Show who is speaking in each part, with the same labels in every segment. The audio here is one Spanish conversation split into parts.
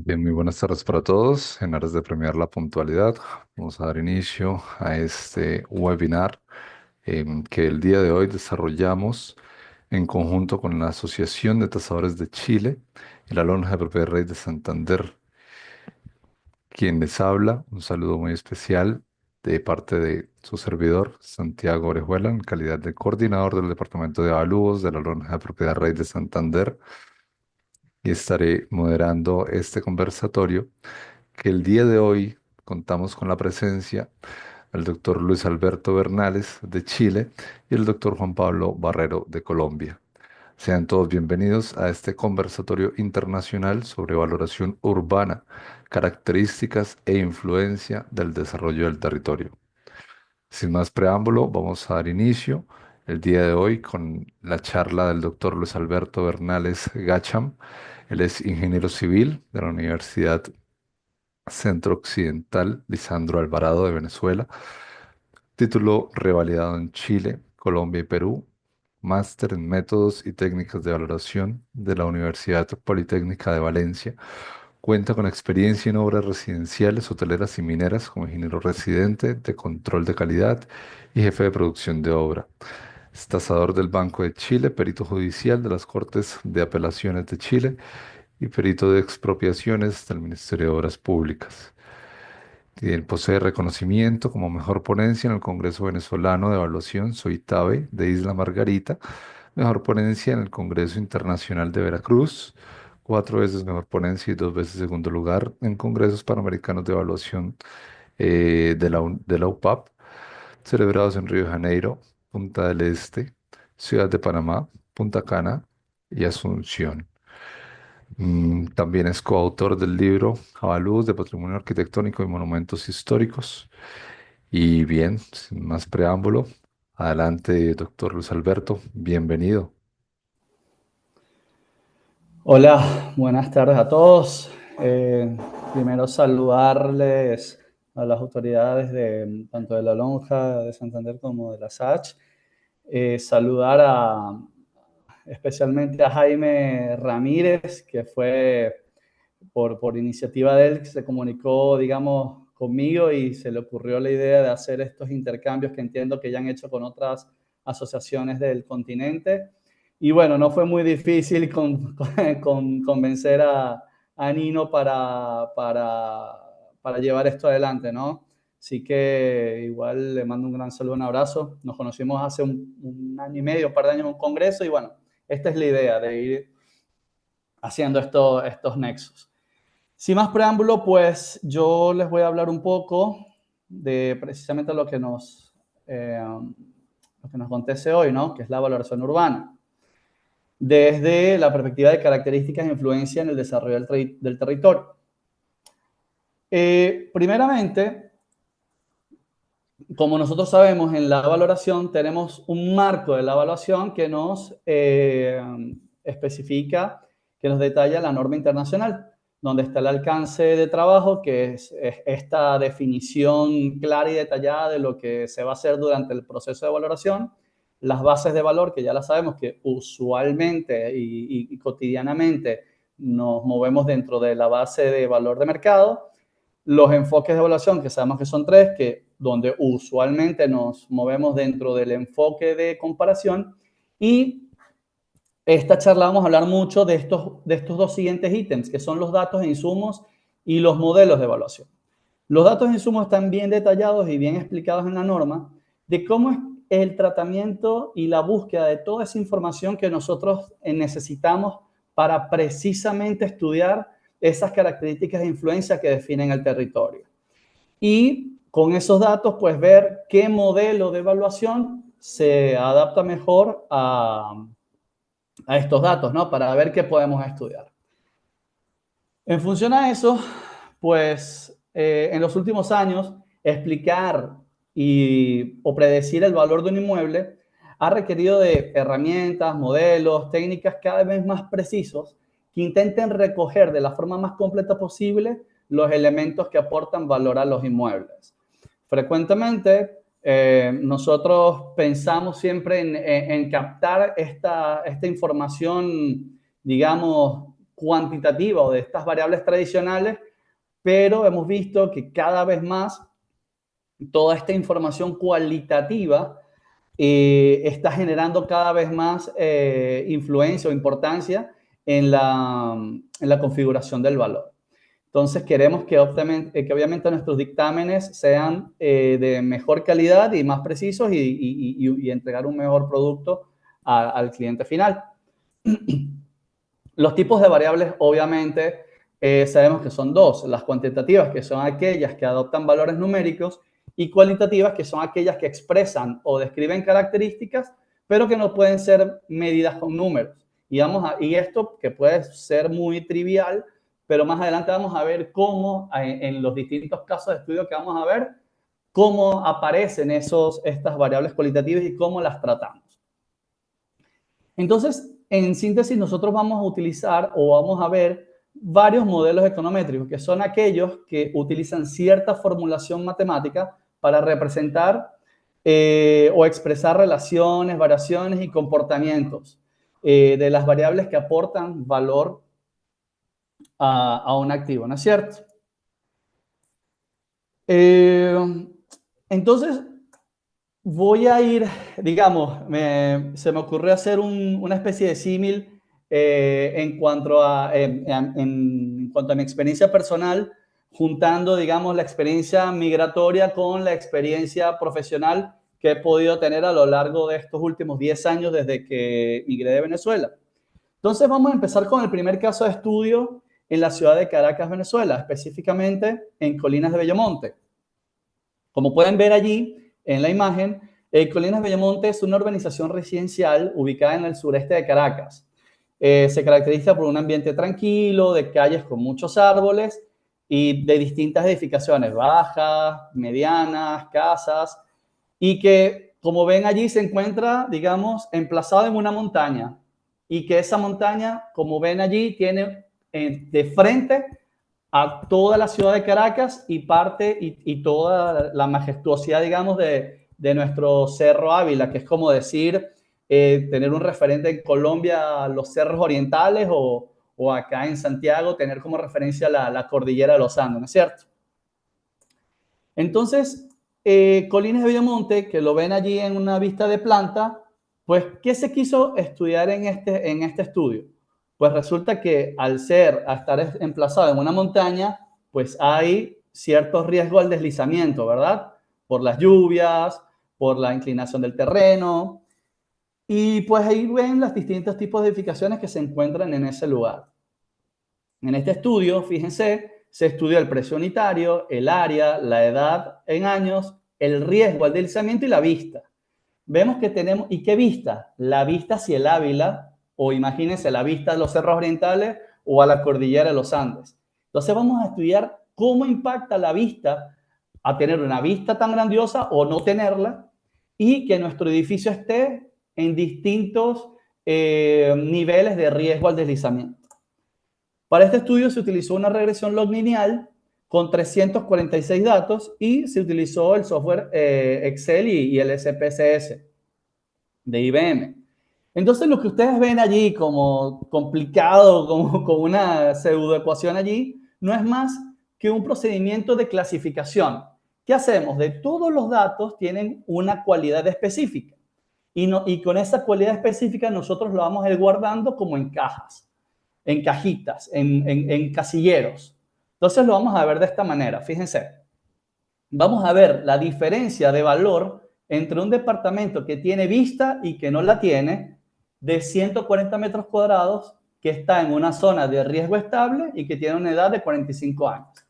Speaker 1: Bien, muy buenas tardes para todos. En aras de premiar la puntualidad, vamos a dar inicio a este webinar que el día de hoy desarrollamos en conjunto con la Asociación de Tasadores de Chile y la Lonja de Propiedad Rey de Santander. Quien les habla, un saludo muy especial de parte de su servidor, Santiago Orejuela, en calidad de coordinador del Departamento de Avalúos de la Lonja de Propiedad Rey de Santander, y estaré moderando este conversatorio que el día de hoy contamos con la presencia del doctor Luis Alberto Bernales de Chile y el doctor Juan Pablo Barrero de Colombia. Sean todos bienvenidos a este conversatorio internacional sobre valoración urbana, características e influencia del desarrollo del territorio. Sin más preámbulo, vamos a dar inicio el día de hoy con la charla del doctor Luis Alberto Bernales Gacham. Él es ingeniero civil de la Universidad Centro Occidental Lisandro Alvarado de Venezuela, título revalidado en Chile, Colombia y Perú, máster en métodos y técnicas de valoración de la Universidad Politécnica de Valencia. Cuenta con experiencia en obras residenciales, hoteleras y mineras como ingeniero residente de control de calidad y jefe de producción de obra. Es tasador del Banco de Chile, perito judicial de las Cortes de Apelaciones de Chile y perito de expropiaciones del Ministerio de Obras Públicas. Él posee reconocimiento como mejor ponencia en el Congreso Venezolano de Evaluación SOITAVE de Isla Margarita, mejor ponencia en el Congreso Internacional de Veracruz, 4 veces mejor ponencia y 2 veces segundo lugar en Congresos Panamericanos de Evaluación de la UPAP, celebrados en Río de Janeiro, Punta del Este, Ciudad de Panamá, Punta Cana y Asunción. También es coautor del libro Avalúos de Patrimonio Arquitectónico y Monumentos Históricos. Y bien, sin más preámbulo, adelante, doctor Luis Alberto, bienvenido.
Speaker 2: Hola, buenas tardes a todos. Primero saludarles a las autoridades de tanto de la Lonja de Santander como de la SACH. Saludar especialmente a Jaime Ramírez, que fue por iniciativa de él, que se comunicó, digamos, conmigo y se le ocurrió la idea de hacer estos intercambios que entiendo que ya han hecho con otras asociaciones del continente. Y bueno, no fue muy difícil convencer a Nino para llevar esto adelante, ¿no? Así que igual le mando un gran saludo, un abrazo. Nos conocimos hace un año y medio, un par de años en un congreso y bueno, esta es la idea de ir haciendo estos nexos. Sin más preámbulo, pues yo les voy a hablar un poco de precisamente lo que nos acontece hoy, ¿no? Que es la valoración urbana, desde la perspectiva de características e influencia en el desarrollo del territorio. Primeramente, como nosotros sabemos, en la valoración tenemos un marco de la evaluación que nos especifica, que nos detalla la norma internacional, donde está el alcance de trabajo, que es esta definición clara y detallada de lo que se va a hacer durante el proceso de valoración, las bases de valor, que ya las sabemos que usualmente y cotidianamente nos movemos dentro de la base de valor de mercado, los enfoques de evaluación, que sabemos que son tres, que donde usualmente nos movemos dentro del enfoque de comparación. Y esta charla vamos a hablar mucho de estos dos siguientes ítems, que son los datos e insumos y los modelos de evaluación. Los datos e insumos están bien detallados y bien explicados en la norma de cómo es el tratamiento y la búsqueda de toda esa información que nosotros necesitamos para precisamente estudiar esas características de influencia que definen el territorio. Y con esos datos, pues ver qué modelo de evaluación se adapta mejor a estos datos, ¿no? Para ver qué podemos estudiar. En función a eso, pues en los últimos años, explicar o predecir el valor de un inmueble ha requerido de herramientas, modelos, técnicas cada vez más precisos que intenten recoger de la forma más completa posible los elementos que aportan valor a los inmuebles. Frecuentemente, nosotros pensamos siempre en captar esta información, digamos, cuantitativa o de estas variables tradicionales, pero hemos visto que cada vez más toda esta información cualitativa está generando cada vez más influencia o importancia en la configuración del valor. Entonces queremos que obviamente nuestros dictámenes sean de mejor calidad y más precisos y entregar un mejor producto al cliente final. Los tipos de variables, obviamente, sabemos que son dos. Las cuantitativas, que son aquellas que adoptan valores numéricos, y cualitativas, que son aquellas que expresan o describen características, pero que no pueden ser medidas con números. Y esto que puede ser muy trivial, pero más adelante vamos a ver cómo, en los distintos casos de estudio que vamos a ver, cómo aparecen estas variables cualitativas y cómo las tratamos. Entonces, en síntesis, nosotros vamos a utilizar o vamos a ver varios modelos econométricos, que son aquellos que utilizan cierta formulación matemática para representar o expresar relaciones, variaciones y comportamientos de las variables que aportan valor a un activo, ¿no es cierto? Entonces, voy a ir, digamos, se me ocurrió hacer una especie de símil en cuanto en cuanto a mi experiencia personal, juntando, digamos, la experiencia migratoria con la experiencia profesional que he podido tener a lo largo de estos últimos 10 años desde que migré de Venezuela. Entonces vamos a empezar con el primer caso de estudio en la ciudad de Caracas, Venezuela, específicamente en Colinas de Bellomonte. Como pueden ver allí en la imagen, Colinas de Bellomonte es una urbanización residencial ubicada en el sureste de Caracas. Se caracteriza por un ambiente tranquilo, de calles con muchos árboles y de distintas edificaciones, bajas, medianas, casas, y que, como ven allí, se encuentra, digamos, emplazado en una montaña, y que esa montaña, como ven allí, tiene de frente a toda la ciudad de Caracas y toda la majestuosidad, digamos, de nuestro Cerro Ávila, que es como decir, tener un referente en Colombia, los cerros orientales, o acá en Santiago, tener como referencia la cordillera de los Andes, ¿no es cierto? Entonces, Colinas de Bellomonte, que lo ven allí en una vista de planta, pues, ¿qué se quiso estudiar en este estudio? Pues resulta que al estar emplazado en una montaña, pues hay ciertos riesgos al deslizamiento, ¿verdad? Por las lluvias, por la inclinación del terreno, y pues ahí ven los distintos tipos de edificaciones que se encuentran en ese lugar. En este estudio, fíjense, se estudia el precio unitario, el área, la edad en años, el riesgo al deslizamiento y la vista. Vemos que tenemos, ¿y qué vista? La vista hacia el Ávila, o imagínense la vista de los cerros orientales o a la cordillera de los Andes. Entonces vamos a estudiar cómo impacta la vista a tener una vista tan grandiosa o no tenerla, y que nuestro edificio esté en distintos niveles de riesgo al deslizamiento. Para este estudio se utilizó una regresión log lineal con 346 datos y se utilizó el software Excel y el SPSS de IBM. Entonces, lo que ustedes ven allí como complicado, como una pseudoecuación allí, no es más que un procedimiento de clasificación. ¿Qué hacemos? De todos los datos tienen una cualidad específica. Y con esa cualidad específica nosotros lo vamos a ir guardando como en cajas, en cajitas, en casilleros. Entonces lo vamos a ver de esta manera. Fíjense, vamos a ver la diferencia de valor entre un departamento que tiene vista y que no la tiene, de 140 metros cuadrados, que está en una zona de riesgo estable y que tiene una edad de 45 años.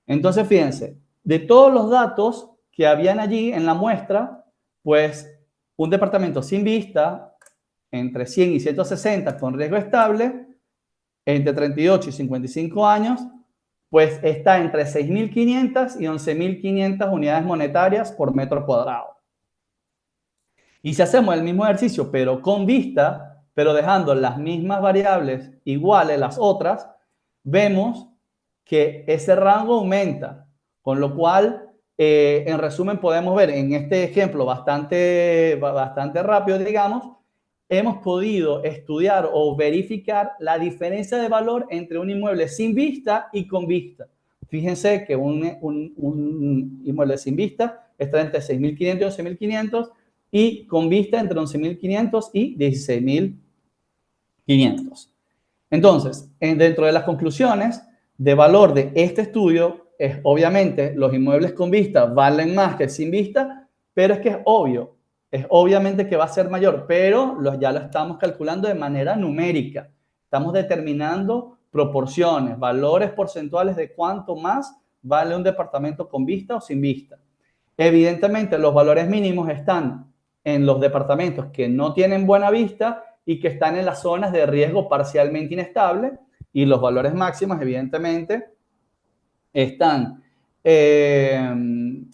Speaker 2: Entonces, fíjense, de todos los datos que habían allí en la muestra, pues un departamento sin vista, entre 100 y 160 con riesgo estable, entre 38 y 55 años, pues está entre 6.500 y 11.500 unidades monetarias por metro cuadrado. Y si hacemos el mismo ejercicio, pero con vista, pero dejando las mismas variables iguales las otras, vemos que ese rango aumenta, con lo cual, en resumen, podemos ver en este ejemplo bastante rápido, digamos, hemos podido estudiar o verificar la diferencia de valor entre un inmueble sin vista y con vista. Fíjense que un inmueble sin vista está entre 6.500 y 11.500 y con vista entre 11.500 y 16.500. Entonces, dentro de las conclusiones de valor de este estudio, es obviamente los inmuebles con vista valen más que sin vista, pero es que es obviamente que va a ser mayor, pero ya lo estamos calculando de manera numérica. Estamos determinando proporciones, valores porcentuales de cuánto más vale un departamento con vista o sin vista. Evidentemente, los valores mínimos están en los departamentos que no tienen buena vista y que están en las zonas de riesgo parcialmente inestable, y los valores máximos, evidentemente, están en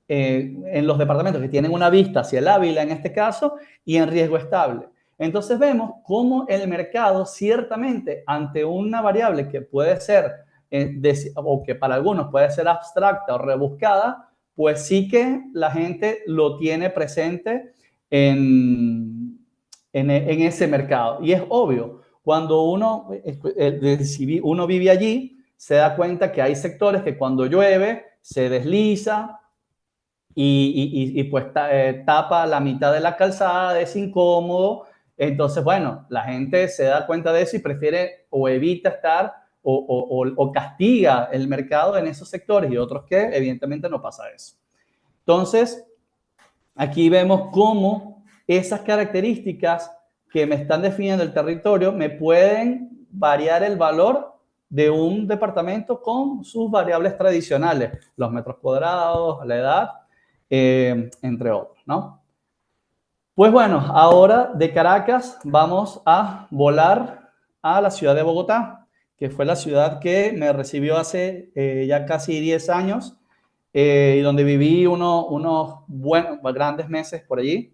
Speaker 2: los departamentos que tienen una vista hacia el Ávila, en este caso, y en riesgo estable. Entonces vemos cómo el mercado, ciertamente, ante una variable que puede ser, o que para algunos puede ser abstracta o rebuscada, pues sí que la gente lo tiene presente en ese mercado. Y es obvio, cuando uno vive allí, se da cuenta que hay sectores que cuando llueve se desliza y pues tapa la mitad de la calzada, es incómodo. Entonces, bueno, la gente se da cuenta de eso y prefiere o evita estar o castiga el mercado en esos sectores, y otros que evidentemente no pasa eso. Entonces, aquí vemos cómo esas características que me están definiendo el territorio me pueden variar el valor de un departamento con sus variables tradicionales, los metros cuadrados, la edad, entre otros, ¿no? Pues bueno, ahora de Caracas vamos a volar a la ciudad de Bogotá, que fue la ciudad que me recibió hace ya casi 10 años, y donde viví unos buenos, grandes meses por allí.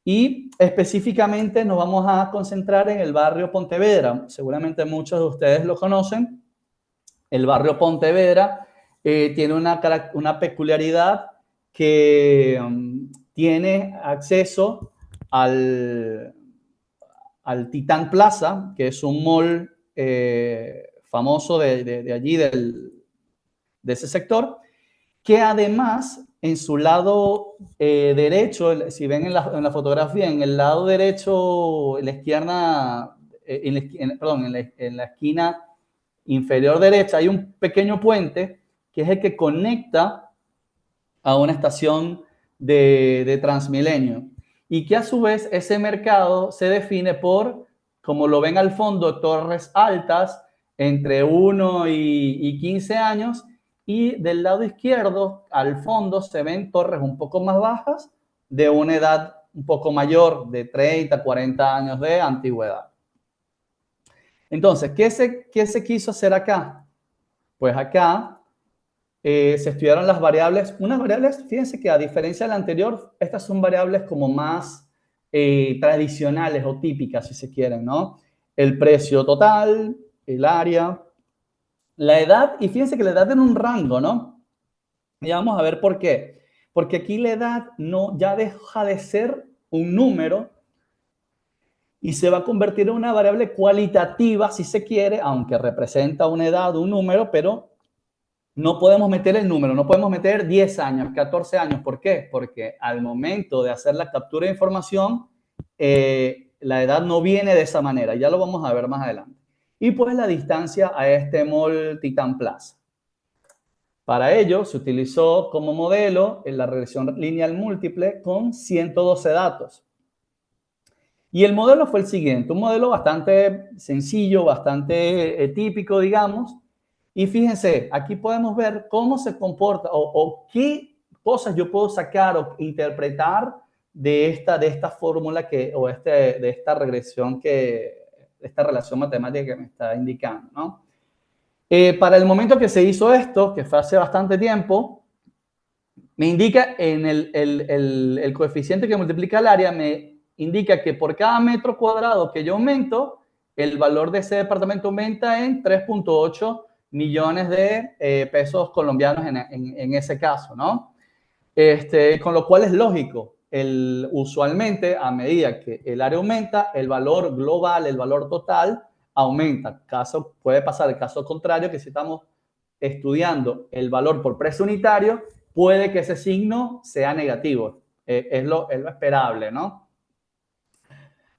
Speaker 2: Y específicamente nos vamos a concentrar en el barrio Pontevedra. Seguramente muchos de ustedes lo conocen. El barrio Pontevedra tiene una peculiaridad que tiene acceso al Titán Plaza, que es un mall famoso de allí, de ese sector, que además en su lado derecho, si ven en la fotografía, en el lado derecho, en la izquierda, en la esquina inferior derecha, hay un pequeño puente que es el que conecta a una estación de Transmilenio, y que a su vez ese mercado se define por, como lo ven al fondo, torres altas entre 1 y 15 años, y del lado izquierdo al fondo se ven torres un poco más bajas de una edad un poco mayor, de 30, 40 años de antigüedad. Entonces, ¿qué se quiso hacer acá? Pues acá se estudiaron las variables. Unas variables, fíjense que a diferencia de la anterior, estas son variables como más tradicionales o típicas, si se quieren, ¿no? El precio total, el área, la edad, y fíjense que la edad tiene un rango, ¿no? Y vamos a ver por qué. Porque aquí la edad no, ya deja de ser un número y se va a convertir en una variable cualitativa, si se quiere, aunque representa una edad, un número, pero no podemos meter el número, no podemos meter 10 años, 14 años. ¿Por qué? Porque al momento de hacer la captura de información, la edad no viene de esa manera. Ya lo vamos a ver más adelante. Y pues la distancia a este mall Titán Plaza. Para ello se utilizó como modelo en la regresión lineal múltiple con 112 datos. Y el modelo fue el siguiente, un modelo bastante sencillo, bastante típico, digamos. Y fíjense, aquí podemos ver cómo se comporta o qué cosas yo puedo sacar o interpretar de esta fórmula de esta regresión, esta relación matemática que me está indicando, ¿no? Para el momento que se hizo esto, que fue hace bastante tiempo, me indica en el coeficiente que multiplica el área, me indica que por cada metro cuadrado que yo aumento, el valor de ese departamento aumenta en 3.8 millones de pesos colombianos en ese caso, ¿no? Con lo cual es lógico. usualmente a medida que el área aumenta, el valor global, el valor total aumenta. Puede pasar el caso contrario, que si estamos estudiando el valor por precio unitario, puede que ese signo sea negativo. Es lo esperable, ¿no?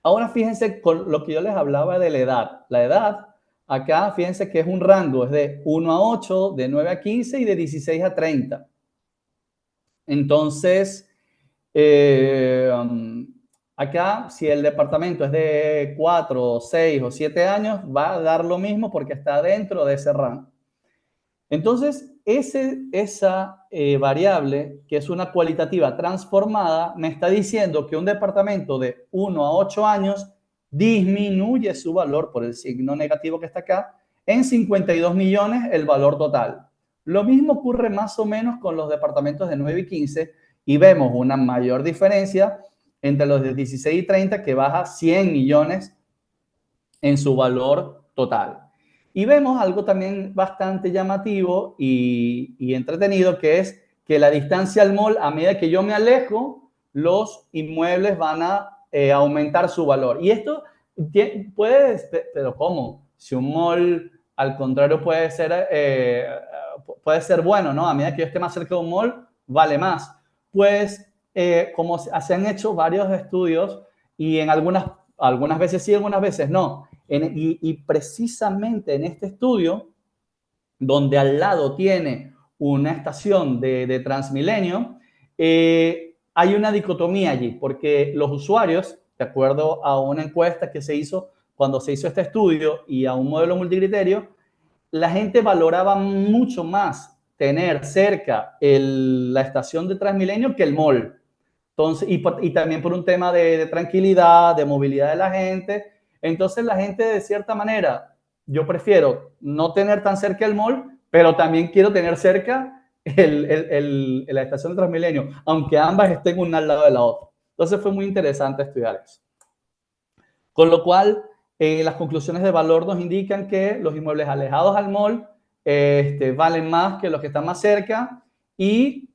Speaker 2: Ahora fíjense con lo que yo les hablaba de la edad. La edad, acá fíjense que es un rango, es de 1 a 8, de 9 a 15 y de 16 a 30. Entonces, acá, si el departamento es de 4, 6 o 7 años, va a dar lo mismo porque está dentro de ese rango. Entonces, esa variable, que es una cualitativa transformada, me está diciendo que un departamento de 1 a 8 años disminuye su valor por el signo negativo que está acá en 52 millones el valor total. Lo mismo ocurre más o menos con los departamentos de 9 y 15 y vemos una mayor diferencia entre los de 16 y 30 que baja 100 millones en su valor total. Y vemos algo también bastante llamativo y entretenido, que es que la distancia al mall, a medida que yo me alejo, los inmuebles van a aumentar su valor. Y esto puede, pero ¿cómo? Si un mall, al contrario, puede ser bueno, ¿no? A medida que yo esté más cerca de un mall, vale más. Pues, como se han hecho varios estudios y en algunas veces sí, algunas veces no. Y precisamente en este estudio, donde al lado tiene una estación de Transmilenio, hay una dicotomía allí, porque los usuarios, de acuerdo a una encuesta que se hizo cuando se hizo este estudio y a un modelo multicriterio, la gente valoraba mucho más tener cerca la estación de Transmilenio que el mall. Entonces, y también por un tema de tranquilidad, de movilidad de la gente. Entonces, la gente, de cierta manera, yo prefiero no tener tan cerca el mall, pero también quiero tener cerca la estación de Transmilenio, aunque ambas estén una al lado de la otra. Entonces, fue muy interesante estudiar eso. Con lo cual, las conclusiones de valor nos indican que los inmuebles alejados al mall valen más que los que están más cerca y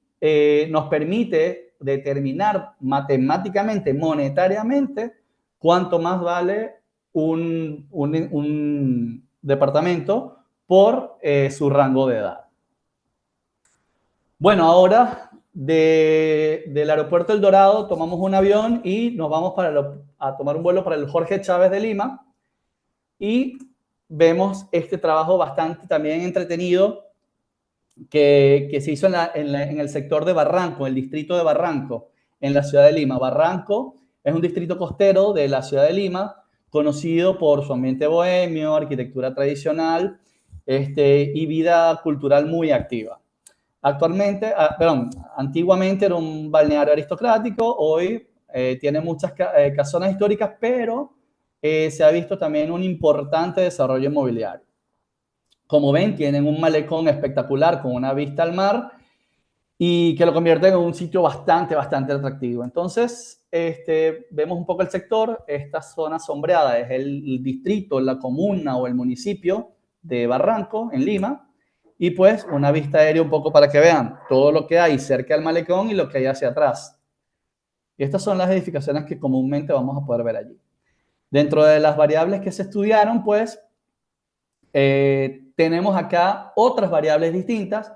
Speaker 2: nos permite determinar matemáticamente, monetariamente, cuánto más vale un departamento por su rango de edad. Bueno, ahora del aeropuerto El Dorado tomamos un avión y nos vamos a tomar un vuelo para el Jorge Chávez de Lima y vemos este trabajo bastante también entretenido que se hizo en el sector de Barranco, en el distrito de Barranco, en la ciudad de Lima. Barranco es un distrito costero de la ciudad de Lima, conocido por su ambiente bohemio, arquitectura tradicional y vida cultural muy activa. Antiguamente era un balneario aristocrático, hoy tiene muchas casonas históricas, pero se ha visto también un importante desarrollo inmobiliario. Como ven, tienen un malecón espectacular con una vista al mar y que lo convierte en un sitio bastante atractivo. Entonces, vemos un poco el sector. Esta zona sombreada es el distrito, la comuna o el municipio de Barranco, en Lima. Y pues una vista aérea un poco para que vean todo lo que hay cerca del malecón y lo que hay hacia atrás. Y estas son las edificaciones que comúnmente vamos a poder ver allí. Dentro de las variables que se estudiaron, pues, tenemos acá otras variables distintas.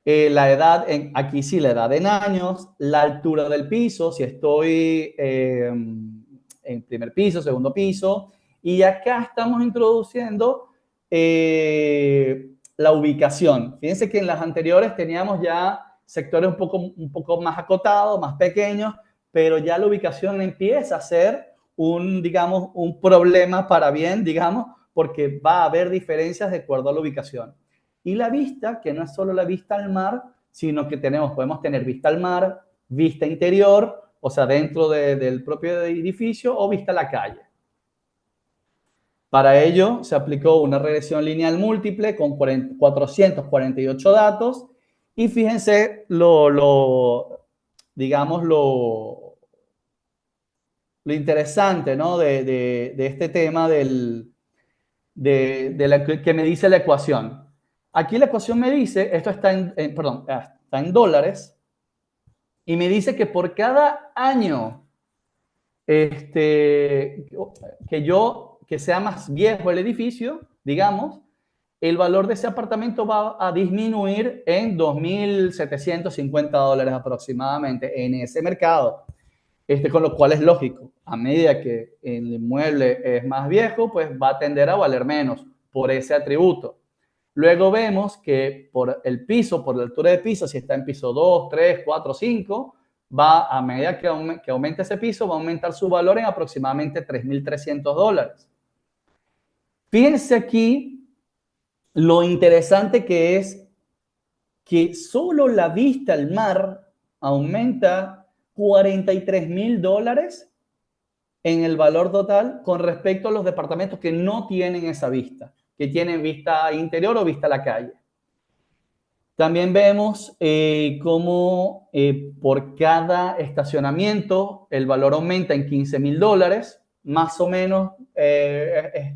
Speaker 2: La edad, aquí sí, la edad en años, la altura del piso, si estoy en primer piso, segundo piso, y acá estamos introduciendo la ubicación. Fíjense que en las anteriores teníamos ya sectores un poco más acotados, más pequeños, pero ya la ubicación empieza a ser digamos, un problema para bien, digamos, porque va a haber diferencias de acuerdo a la ubicación. Y la vista, que no es solo la vista al mar, sino que podemos tener vista al mar, vista interior, o sea, dentro del propio edificio, o vista a la calle. Para ello se aplicó una regresión lineal múltiple con 448 datos y fíjense digamos, lo interesante, ¿no? de este tema que me dice la ecuación. Aquí la ecuación me dice, esto está está en dólares, y me dice que por cada año que sea más viejo el edificio, digamos, el valor de ese apartamento va a disminuir en $2.750 aproximadamente en ese mercado. Con lo cual es lógico, a medida que el inmueble es más viejo, pues va a tender a valer menos por ese atributo. Luego vemos que por el piso, por la altura de piso, si está en piso 2, 3, 4, 5, va a medida que aumente ese piso, va a aumentar su valor en aproximadamente $3.300. Fíjense aquí lo interesante que es que solo la vista al mar aumenta $43.000 en el valor total con respecto a los departamentos que no tienen esa vista, que tienen vista interior o vista a la calle. También vemos cómo por cada estacionamiento el valor aumenta en $15.000, más o menos es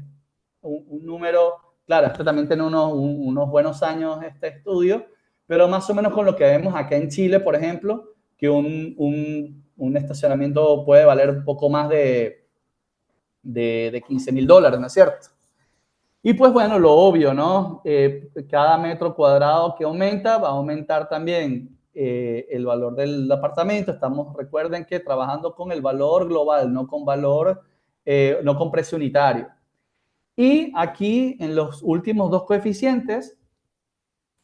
Speaker 2: un número, claro, este también tiene unos buenos años este estudio, pero más o menos con lo que vemos acá en Chile, por ejemplo, que un estacionamiento puede valer un poco más de $15.000, ¿no es cierto? Y pues bueno, lo obvio, ¿no? Cada metro cuadrado que aumenta va a aumentar también el valor del apartamento. Estamos, recuerden que trabajando con el valor global, no con valor, no con precio unitario. Y aquí en los últimos dos coeficientes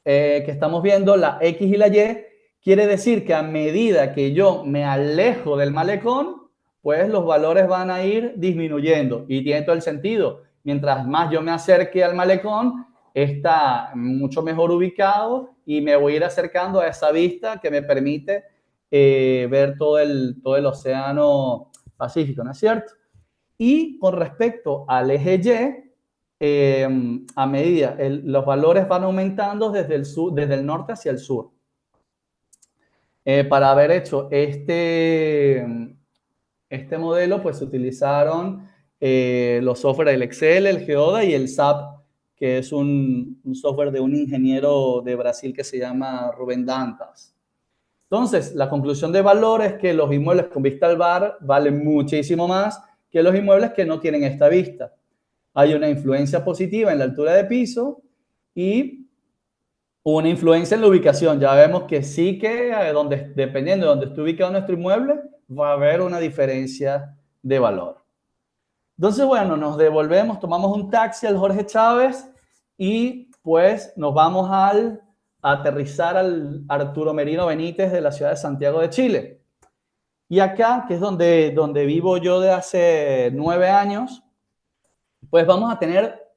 Speaker 2: que estamos viendo, la X y la Y, quiere decir que a medida que yo me alejo del malecón, pues los valores van a ir disminuyendo y tiene todo el sentido. Mientras más yo me acerque al malecón, está mucho mejor ubicado y me voy a ir acercando a esa vista que me permite ver todo el océano Pacífico, ¿no es cierto? Y con respecto al eje Y, a medida, los valores van aumentando desde el sur, desde el norte hacia el sur. Para haber hecho este modelo, pues se utilizaron los software del Excel, el Geoda y el SAP, que es un software de un ingeniero de Brasil que se llama Rubén Dantas. Entonces, la conclusión de valor es que los inmuebles con vista al mar valen muchísimo más que los inmuebles que no tienen esta vista. Hay una influencia positiva en la altura de piso y una influencia en la ubicación. Ya vemos que sí que dependiendo de donde esté ubicado nuestro inmueble, va a haber una diferencia de valor. Entonces, bueno, nos devolvemos, tomamos un taxi al Jorge Chávez y pues nos vamos a aterrizar al Arturo Merino Benítez de la ciudad de Santiago de Chile. Y acá, que es donde vivo yo de hace 9 años, pues vamos a tener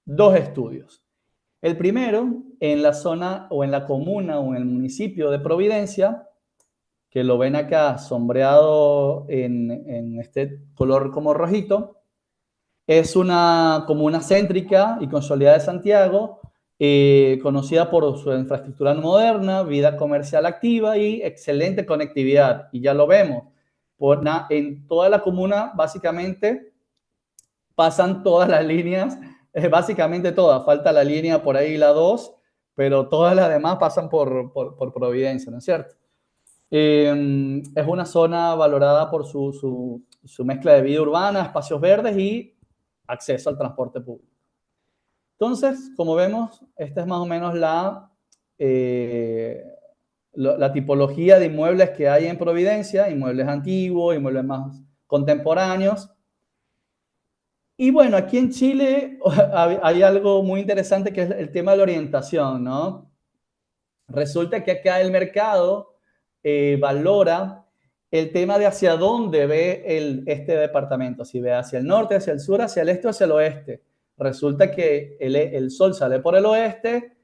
Speaker 2: dos estudios. El primero, en la zona o en la comuna o en el municipio de Providencia, que lo ven acá sombreado en este color como rojito, es una comuna céntrica y consolidada de Santiago, conocida por su infraestructura moderna, vida comercial activa y excelente conectividad. Y ya lo vemos. En toda la comuna, básicamente, pasan todas las líneas, básicamente todas. Falta la línea por ahí, la 2, pero todas las demás pasan por Providencia, ¿no es cierto? Es una zona valorada por su mezcla de vida urbana, espacios verdes y acceso al transporte público. Entonces, como vemos, esta es más o menos la tipología de inmuebles que hay en Providencia, inmuebles antiguos, inmuebles más contemporáneos. Y bueno, aquí en Chile hay algo muy interesante que es el tema de la orientación, ¿no? Resulta que acá el mercado valora el tema de hacia dónde ve este departamento, si ve hacia el norte, hacia el sur, hacia el este o hacia el oeste. Resulta que el sol sale por el oeste,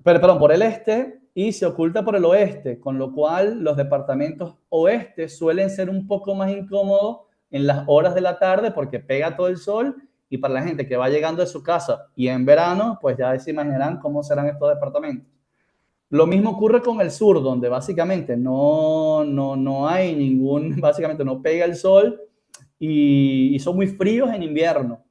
Speaker 2: perdón, por el este y se oculta por el oeste, con lo cual los departamentos oeste suelen ser un poco más incómodos en las horas de la tarde porque pega todo el sol y para la gente que va llegando de su casa y en verano, pues ya se imaginarán cómo serán estos departamentos. Lo mismo ocurre con el sur, donde básicamente no hay básicamente no pega el sol y son muy fríos en invierno.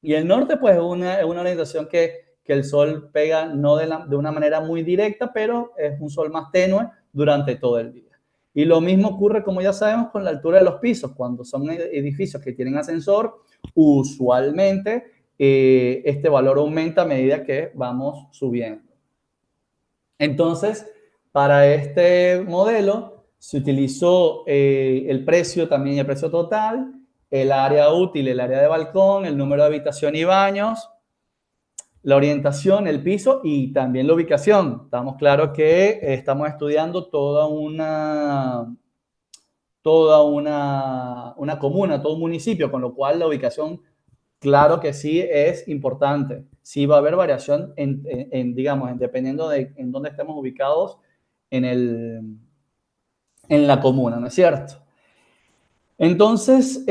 Speaker 2: Y el norte, pues, es una orientación que el sol pega no de una manera muy directa, pero es un sol más tenue durante todo el día. Y lo mismo ocurre, como ya sabemos, con la altura de los pisos. Cuando son edificios que tienen ascensor, usualmente este valor aumenta a medida que vamos subiendo. Entonces, para este modelo se utilizó el precio también, el precio total, el área útil, el área de balcón, el número de habitación y baños, la orientación, el piso y también la ubicación. Estamos claros que estamos estudiando toda una comuna, todo un municipio, con lo cual la ubicación, claro que sí, es importante. Sí va a haber variación, digamos, dependiendo de en dónde estemos ubicados en la comuna, ¿no es cierto? Entonces,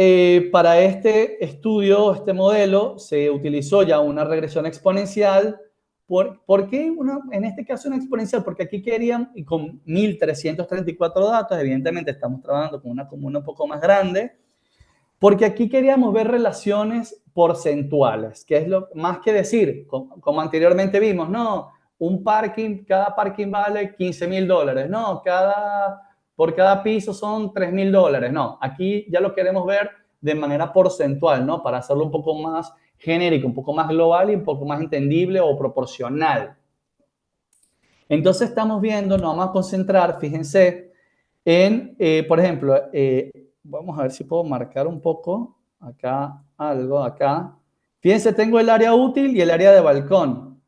Speaker 2: para este estudio, este modelo, se utilizó ya una regresión exponencial. ¿Por qué en este caso una exponencial? Porque aquí querían, y con 1.334 datos, evidentemente estamos trabajando con una comuna un poco más grande, porque aquí queríamos ver relaciones porcentuales, que es lo más que decir, como anteriormente vimos, no, cada parking vale $15,000, no, por cada piso son $3,000, no, aquí ya lo queremos ver de manera porcentual, ¿no? Para hacerlo un poco más genérico, un poco más global y un poco más entendible o proporcional. Entonces estamos viendo, nos vamos a concentrar, fíjense, por ejemplo, vamos a ver si puedo marcar un poco acá algo, acá. Fíjense, tengo el área útil y el área de balcón.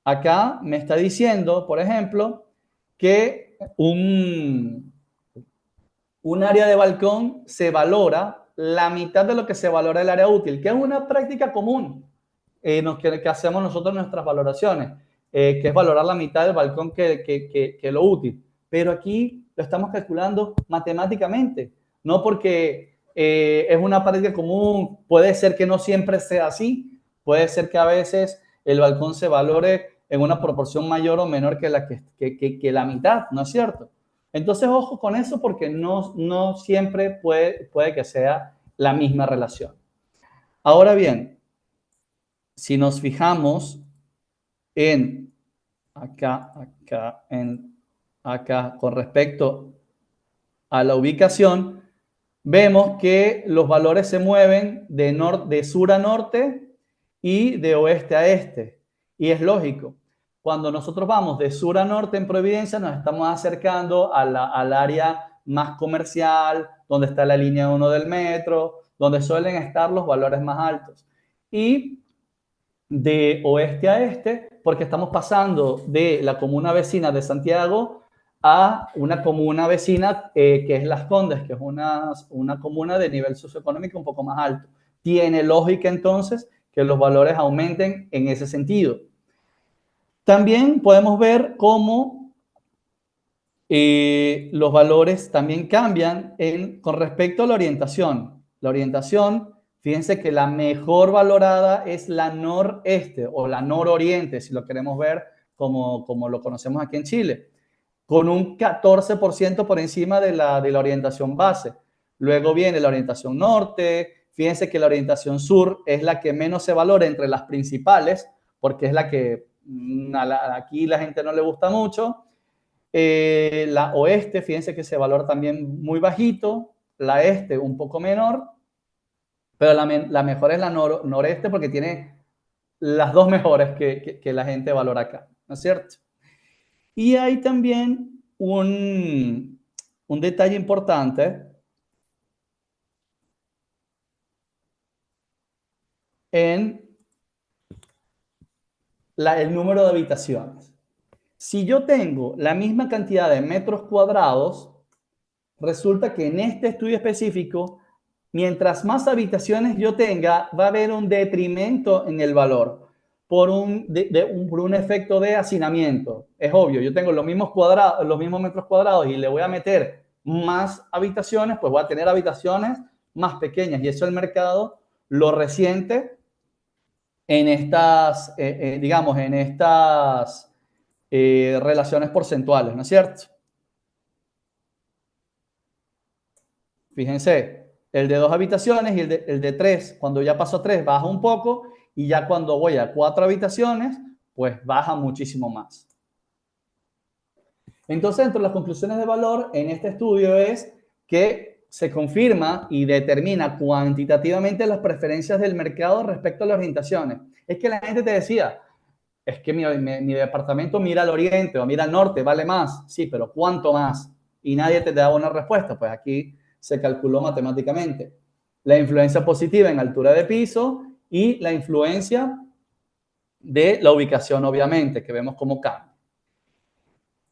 Speaker 2: Acá me está diciendo, por ejemplo, que un área de balcón se valora la mitad de lo que se valora el área útil, que es una práctica común que hacemos nosotros en nuestras valoraciones, que es valorar la mitad del balcón que lo útil. Pero aquí lo estamos calculando matemáticamente, no porque es una práctica común, puede ser que no siempre sea así, puede ser que a veces el balcón se valore en una proporción mayor o menor que la mitad, ¿no es cierto? Entonces, ojo con eso porque no siempre puede que sea la misma relación. Ahora bien, si nos fijamos en acá con respecto a la ubicación, vemos que los valores se mueven de sur a norte y de oeste a este. Y es lógico. Cuando nosotros vamos de sur a norte en Providencia, nos estamos acercando al área más comercial, donde está la línea 1 del metro, donde suelen estar los valores más altos. Y de oeste a este, porque estamos pasando de la comuna vecina de Santiago a una comuna vecina que es Las Condes, que es una comuna de nivel socioeconómico un poco más alto. Tiene lógica entonces que los valores aumenten en ese sentido. También podemos ver cómo los valores también cambian con respecto a la orientación. La orientación, fíjense que la mejor valorada es la noreste o la nororiente, si lo queremos ver como lo conocemos aquí en Chile, con un 14% por encima de la orientación base. Luego viene la orientación norte, fíjense que la orientación sur es la que menos se valora entre las principales, porque es la que aquí la gente no le gusta mucho. La oeste, fíjense que se valora también muy bajito, la este un poco menor, pero la mejor es la noreste porque tiene las dos mejores que la gente valora acá, ¿no es cierto? Y hay también un detalle importante en el número de habitaciones. Si yo tengo la misma cantidad de metros cuadrados, resulta que en este estudio específico, mientras más habitaciones yo tenga, va a haber un detrimento en el valor por un efecto de hacinamiento. Es obvio, yo tengo los mismos metros cuadrados y le voy a meter más habitaciones, pues voy a tener habitaciones más pequeñas y eso el mercado lo resiente en estas, digamos, en estas relaciones porcentuales, ¿no es cierto? Fíjense, el de 2 habitaciones y el de 3, cuando ya paso a 3 baja un poco y ya cuando voy a 4 habitaciones, pues baja muchísimo más. Entonces, entre las conclusiones de valor en este estudio es que se confirma y determina cuantitativamente las preferencias del mercado respecto a las orientaciones. Es que la gente te decía, es que mi departamento mira al oriente o mira al norte, vale más. Sí, pero ¿cuánto más? Y nadie te da una respuesta. Pues aquí se calculó matemáticamente. La influencia positiva en altura de piso y la influencia de la ubicación, obviamente, que vemos como cambia.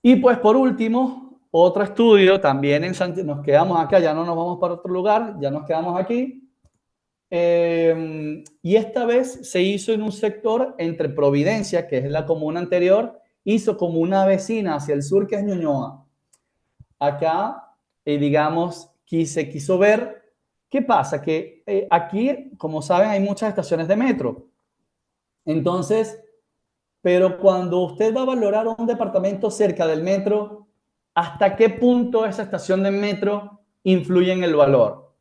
Speaker 2: Y pues por último, otro estudio también en Santiago, nos quedamos acá, ya no nos vamos para otro lugar, ya nos quedamos aquí. Y esta vez se hizo en un sector entre Providencia, que es la comuna anterior, hizo como una vecina hacia el sur, que es Ñuñoa. Acá, digamos, se quiso ver qué pasa, que aquí, como saben, hay muchas estaciones de metro. Entonces, pero cuando usted va a valorar un departamento cerca del metro, ¿hasta qué punto esa estación de metro influye en el valor?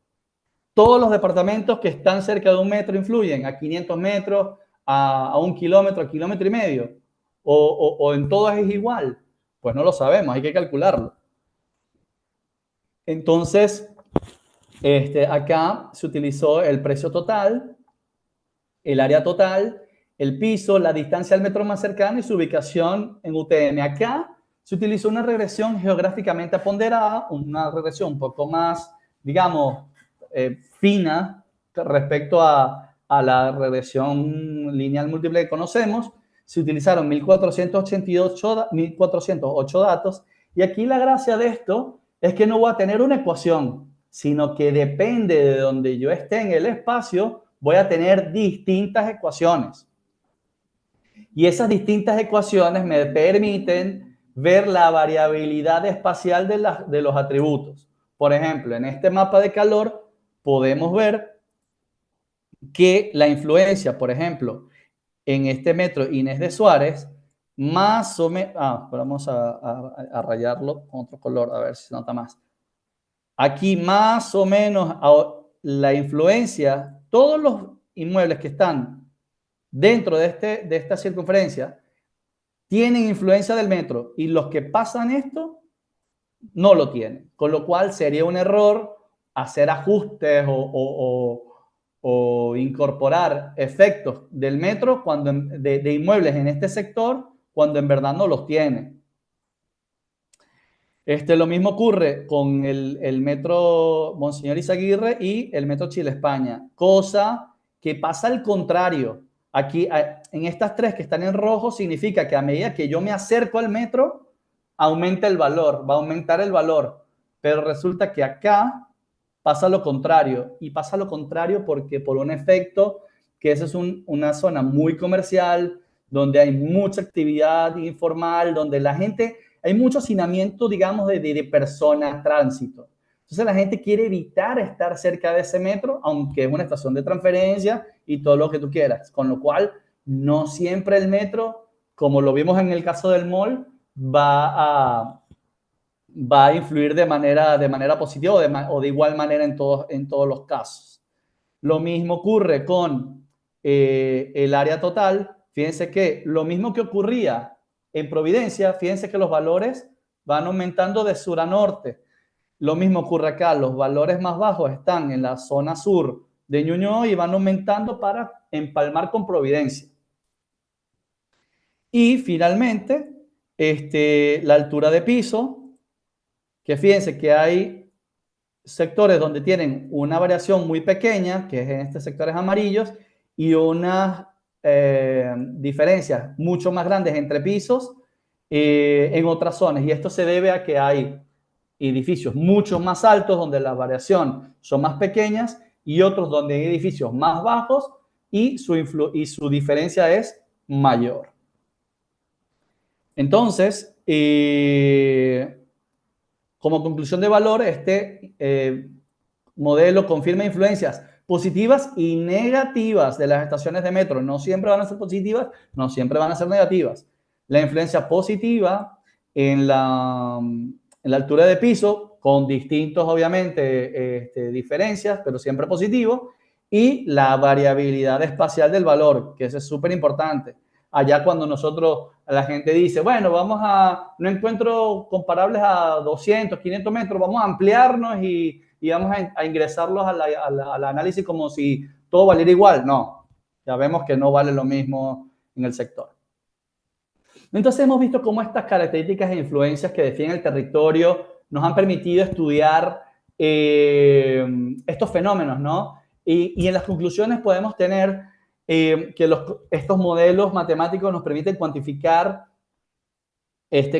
Speaker 2: Todos los departamentos que están cerca de un metro influyen, a 500 metros, a 1 kilómetro, a kilómetro y medio, o en todas es igual. Pues no lo sabemos, hay que calcularlo. Entonces, acá se utilizó el precio total, el área total, el piso, la distancia al metro más cercano y su ubicación en UTM. Acá se utilizó una regresión geográficamente ponderada, una regresión un poco más, digamos, fina respecto a la regresión lineal múltiple que conocemos. Se utilizaron 1408 datos y aquí la gracia de esto es que no voy a tener una ecuación, sino que depende de donde yo esté en el espacio, voy a tener distintas ecuaciones. Y esas distintas ecuaciones me permiten ver la variabilidad espacial de los atributos. Por ejemplo, en este mapa de calor podemos ver que la influencia, por ejemplo, en este metro Inés de Suárez, más o menos, vamos a rayarlo con otro color, a ver si se nota más. Aquí más o menos la influencia, todos los inmuebles que están dentro de esta circunferencia tienen influencia del metro y los que pasan esto no lo tienen. Con lo cual sería un error hacer ajustes o incorporar efectos del metro de inmuebles en este sector cuando en verdad no los tiene. Lo mismo ocurre con el metro Monseñor Izaguirre y el metro Chile-España, cosa que pasa al contrario. Aquí, en estas tres que están en rojo, significa que a medida que yo me acerco al metro, aumenta el valor, va a aumentar el valor. Pero resulta que acá pasa lo contrario. Y pasa lo contrario porque por un efecto que esa es una zona muy comercial, donde hay mucha actividad informal, donde la gente hay mucho hacinamiento, digamos, de personas, tránsito. Entonces la gente quiere evitar estar cerca de ese metro, aunque es una estación de transferencia y todo lo que tú quieras. Con lo cual, no siempre el metro, como lo vimos en el caso del mall, va a influir de manera positiva o de igual manera en todos los casos. Lo mismo ocurre con el área total. Fíjense que lo mismo que ocurría en Providencia, fíjense que los valores van aumentando de sur a norte. Lo mismo ocurre acá, los valores más bajos están en la zona sur de Ñuñoa y van aumentando para empalmar con Providencia. Y finalmente, la altura de piso, que fíjense que hay sectores donde tienen una variación muy pequeña, que es en estos sectores amarillos, y unas diferencias mucho más grandes entre pisos en otras zonas. Y esto se debe a que hay edificios mucho más altos donde la variación son más pequeñas y otros donde hay edificios más bajos y su diferencia es mayor. Entonces, como conclusión de valor, modelo confirma influencias positivas y negativas de las estaciones de metro. No siempre van a ser positivas, no siempre van a ser negativas. La influencia positiva en la altura de piso, con distintos, obviamente, diferencias, pero siempre positivo, y la variabilidad espacial del valor, que eso es súper importante. Allá cuando la gente dice, bueno, no encuentro comparables a 200, 500 metros, vamos a ampliarnos y vamos a ingresarlos al análisis como si todo valiera igual. No, ya vemos que no vale lo mismo en el sector. Entonces hemos visto cómo estas características e influencias que definen el territorio nos han permitido estudiar estos fenómenos, ¿no? Y en las conclusiones podemos tener que estos modelos matemáticos nos permiten cuantificar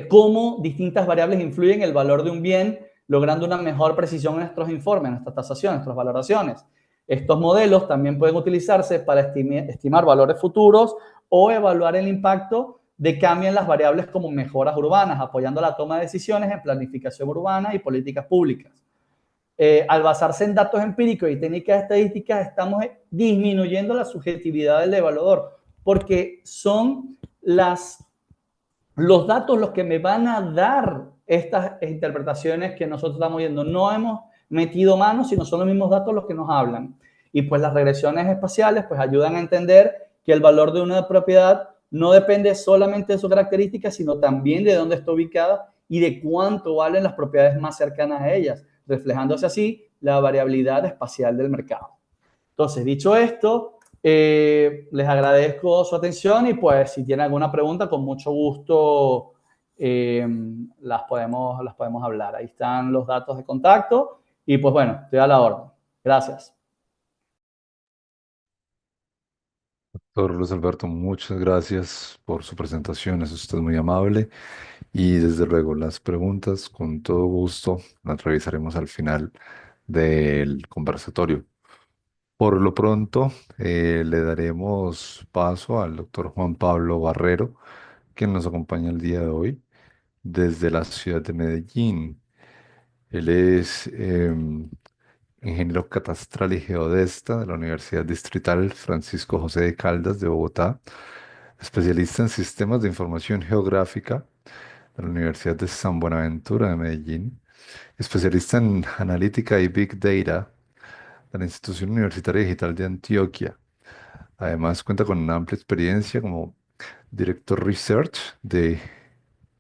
Speaker 2: cómo distintas variables influyen en el valor de un bien, logrando una mejor precisión en nuestros informes, en nuestras tasaciones, nuestras valoraciones. Estos modelos también pueden utilizarse para estimar valores futuros o evaluar el impacto de cambio en las variables como mejoras urbanas, apoyando la toma de decisiones en planificación urbana y políticas públicas. Al basarse en datos empíricos y técnicas estadísticas, estamos disminuyendo la subjetividad del evaluador, porque son los datos los que me van a dar estas interpretaciones que nosotros estamos viendo. No hemos metido manos, sino son los mismos datos los que nos hablan. Y pues las regresiones espaciales pues ayudan a entender que el valor de una propiedad no depende solamente de sus características, sino también de dónde está ubicada y de cuánto valen las propiedades más cercanas a ellas, reflejándose así la variabilidad espacial del mercado. Entonces, dicho esto, les agradezco su atención y pues si tienen alguna pregunta, con mucho gusto las podemos hablar. Ahí están los datos de contacto y pues bueno, estoy a la orden. Gracias.
Speaker 1: Doctor Luis Alberto, muchas gracias por su presentación, es usted muy amable. Y desde luego, las preguntas, con todo gusto, las revisaremos al final del conversatorio. Por lo pronto, le daremos paso al doctor Juan Pablo Barrero, quien nos acompaña el día de hoy desde la ciudad de Medellín. Él es ingeniero catastral y geodesta de la Universidad Distrital Francisco José de Caldas de Bogotá, especialista en sistemas de información geográfica de la Universidad de San Buenaventura de Medellín, especialista en analítica y Big Data de la Institución Universitaria Digital de Antioquia. Además, cuenta con una amplia experiencia como director research de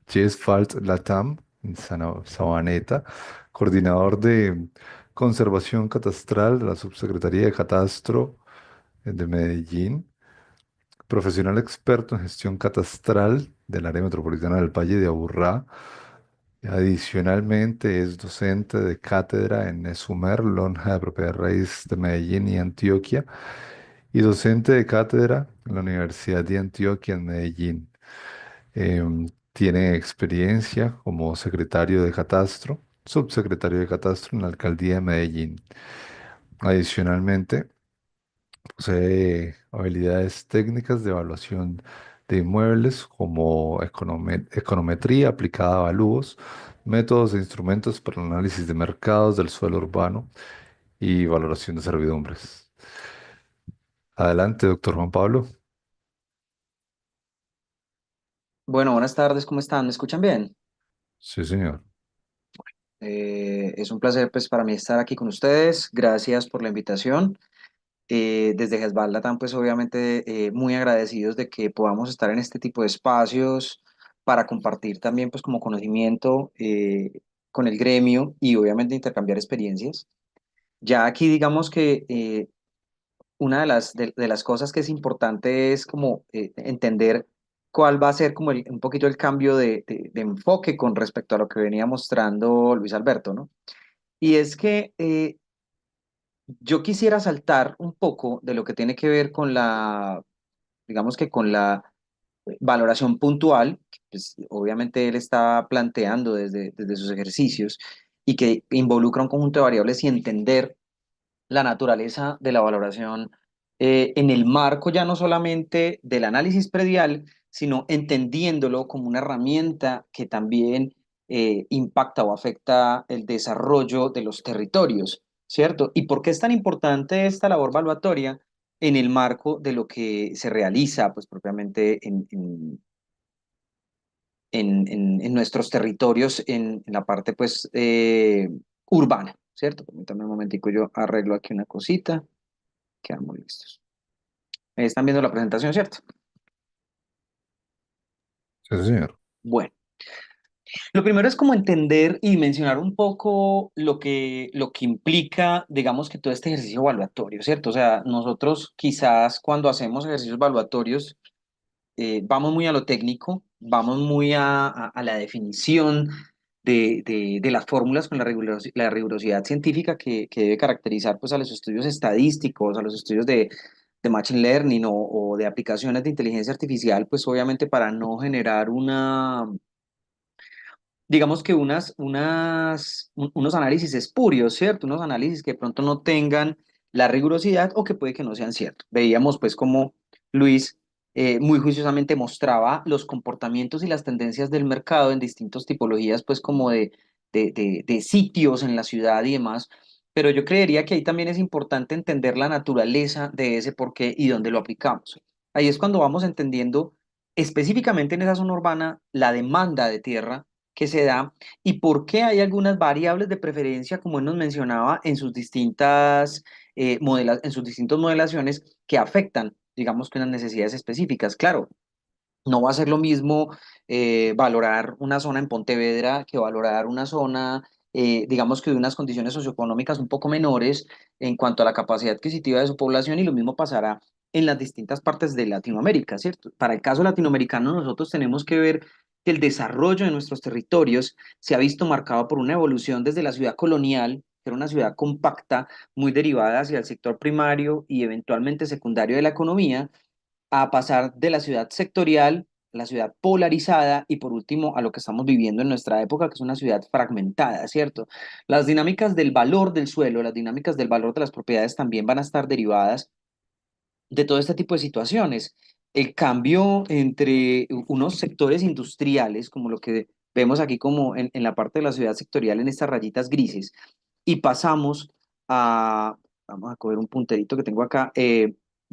Speaker 1: GESFALT Latam en Sabaneta, coordinador de conservación catastral de la Subsecretaría de Catastro de Medellín, profesional experto en gestión catastral del área metropolitana del Valle de Aburrá. Adicionalmente es docente de cátedra en ESUMER, Lonja de Propiedad Raíz de Medellín y Antioquia, y docente de cátedra en la Universidad de Antioquia en Medellín. Tiene experiencia como secretario de Catastro, subsecretario de Catastro en la Alcaldía de Medellín. Adicionalmente, posee habilidades técnicas de evaluación de inmuebles como econometría aplicada a avalúos, métodos e instrumentos para el análisis de mercados del suelo urbano y valoración de servidumbres. Adelante, doctor Juan Pablo.
Speaker 3: Bueno, buenas tardes, ¿cómo están? ¿Me escuchan bien?
Speaker 1: Sí, señor.
Speaker 3: Es un placer pues para mí estar aquí con ustedes. Gracias por la invitación. Desde Hezbollah, pues obviamente muy agradecidos de que podamos estar en este tipo de espacios para compartir también pues como conocimiento con el gremio y obviamente intercambiar experiencias. Ya aquí digamos que una de las cosas que es importante es como entender cuál va a ser como un poquito el cambio de enfoque con respecto a lo que venía mostrando Luis Alberto, ¿no? Y es que yo quisiera saltar un poco de lo que tiene que ver con digamos que con la valoración puntual, que, pues, obviamente él está planteando desde sus ejercicios y que involucra un conjunto de variables y entender la naturaleza de la valoración en el marco ya no solamente del análisis predial, sino entendiéndolo como una herramienta que también impacta o afecta el desarrollo de los territorios, ¿cierto? ¿Y por qué es tan importante esta labor valuatoria en el marco de lo que se realiza, pues propiamente en nuestros territorios, en la parte, pues, urbana, ¿cierto? Permítanme un momentico, yo arreglo aquí una cosita, quedamos listos. Están viendo la presentación, ¿cierto?
Speaker 1: Sí, señor.
Speaker 3: Bueno, lo primero es como entender y mencionar un poco lo que implica, digamos, que todo este ejercicio evaluatorio, ¿cierto? O sea, nosotros quizás cuando hacemos ejercicios evaluatorios vamos muy a lo técnico, vamos muy a la definición de las fórmulas con la rigurosidad científica que debe caracterizar pues, a los estudios estadísticos, a los estudios de Machine Learning o de aplicaciones de inteligencia artificial, pues obviamente para no generar digamos que unos análisis espurios, ¿cierto? Unos análisis que de pronto no tengan la rigurosidad o que puede que no sean ciertos. Veíamos pues como Luis muy juiciosamente mostraba los comportamientos y las tendencias del mercado en distintas tipologías pues como de sitios en la ciudad y demás, pero yo creería que ahí también es importante entender la naturaleza de ese porqué y dónde lo aplicamos. Ahí es cuando vamos entendiendo específicamente en esa zona urbana la demanda de tierra que se da y por qué hay algunas variables de preferencia, como él nos mencionaba, en sus distintas modelaciones que afectan, digamos que unas necesidades específicas. Claro, no va a ser lo mismo valorar una zona en Pontevedra que valorar una zona, digamos que de unas condiciones socioeconómicas un poco menores en cuanto a la capacidad adquisitiva de su población y lo mismo pasará en las distintas partes de Latinoamérica, ¿cierto? Para el caso latinoamericano, nosotros tenemos que ver que el desarrollo de nuestros territorios se ha visto marcado por una evolución desde la ciudad colonial, que era una ciudad compacta, muy derivada hacia el sector primario y eventualmente secundario de la economía, a pasar de la ciudad sectorial, la ciudad polarizada y por último a lo que estamos viviendo en nuestra época, que es una ciudad fragmentada, ¿cierto? Las dinámicas del valor del suelo, las dinámicas del valor de las propiedades también van a estar derivadas de todo este tipo de situaciones. El cambio entre unos sectores industriales, como lo que vemos aquí como en la parte de la ciudad sectorial, en estas rayitas grises, y pasamos vamos a coger un punterito que tengo acá,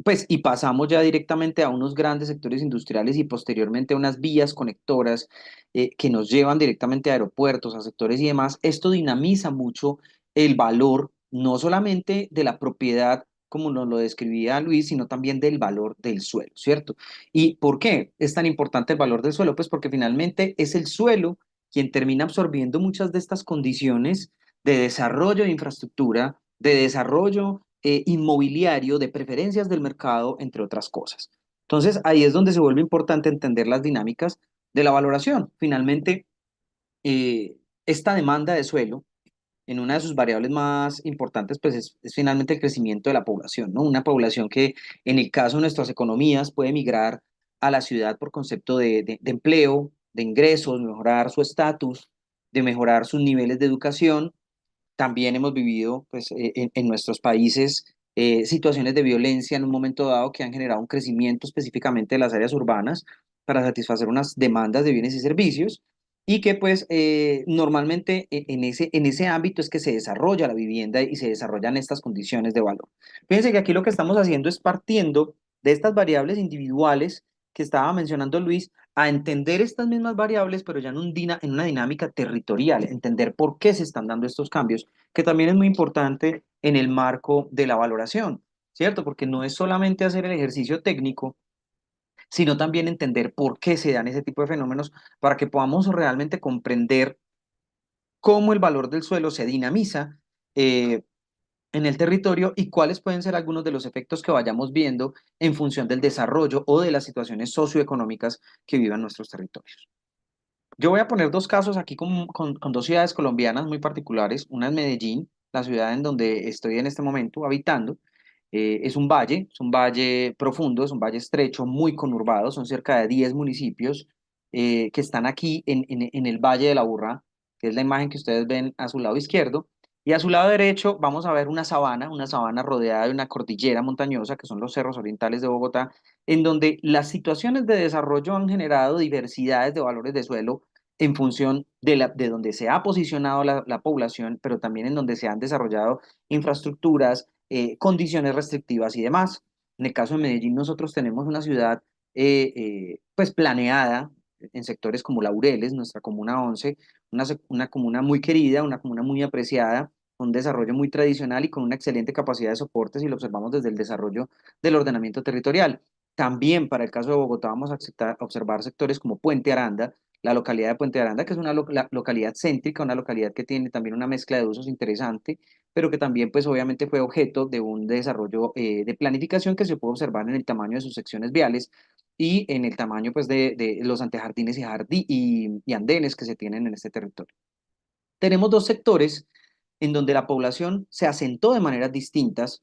Speaker 3: pues, y pasamos ya directamente a unos grandes sectores industriales y posteriormente a unas vías conectoras que nos llevan directamente a aeropuertos, a sectores y demás. Esto dinamiza mucho el valor, no solamente de la propiedad, como nos lo describía Luis, sino también del valor del suelo, ¿cierto? ¿Y por qué es tan importante el valor del suelo? Pues porque finalmente es el suelo quien termina absorbiendo muchas de estas condiciones de desarrollo de infraestructura, de desarrollo inmobiliario, de preferencias del mercado, entre otras cosas. Entonces, ahí es donde se vuelve importante entender las dinámicas de la valoración. Finalmente, esta demanda de suelo, en una de sus variables más importantes, pues es finalmente el crecimiento de la población, ¿no? Una población que en el caso de nuestras economías puede migrar a la ciudad por concepto de empleo, de ingresos, mejorar su estatus, de mejorar sus niveles de educación. También hemos vivido pues, en nuestros países situaciones de violencia en un momento dado que han generado un crecimiento específicamente de las áreas urbanas para satisfacer unas demandas de bienes y servicios y que pues normalmente en ese ámbito es que se desarrolla la vivienda y se desarrollan estas condiciones de valor. Fíjense que aquí lo que estamos haciendo es partiendo de estas variables individuales que estaba mencionando Luis, a entender estas mismas variables, pero ya en una dinámica territorial, entender por qué se están dando estos cambios, que también es muy importante en el marco de la valoración, ¿cierto? Porque no es solamente hacer el ejercicio técnico, sino también entender por qué se dan ese tipo de fenómenos para que podamos realmente comprender cómo el valor del suelo se dinamiza eh, en el territorio y cuáles pueden ser algunos de los efectos que vayamos viendo en función del desarrollo o de las situaciones socioeconómicas que vivan nuestros territorios. Yo voy a poner dos casos aquí con dos ciudades colombianas muy particulares. Una es Medellín, la ciudad en donde estoy en este momento habitando. Es un valle profundo, es un valle estrecho, muy conurbado. Son cerca de 10 municipios que están aquí en el Valle de la Burra, que es la imagen que ustedes ven a su lado izquierdo. Y a su lado derecho vamos a ver una sabana rodeada de una cordillera montañosa, que son los cerros orientales de Bogotá, en donde las situaciones de desarrollo han generado diversidades de valores de suelo en función de donde se ha posicionado la población, pero también en donde se han desarrollado infraestructuras, condiciones restrictivas y demás. En el caso de Medellín, nosotros tenemos una ciudad pues planeada en sectores como Laureles, nuestra comuna 11, una comuna muy querida, una comuna muy apreciada, con un desarrollo muy tradicional y con una excelente capacidad de soporte si lo observamos desde el desarrollo del ordenamiento territorial. También para el caso de Bogotá vamos a observar sectores como Puente Aranda, la localidad de Puente Aranda, que es una localidad céntrica, una localidad que tiene también una mezcla de usos interesante, pero que también pues obviamente fue objeto de un desarrollo de planificación que se puede observar en el tamaño de sus secciones viales y en el tamaño pues de los antejardines y andenes que se tienen en este territorio. Tenemos dos sectores en donde la población se asentó de maneras distintas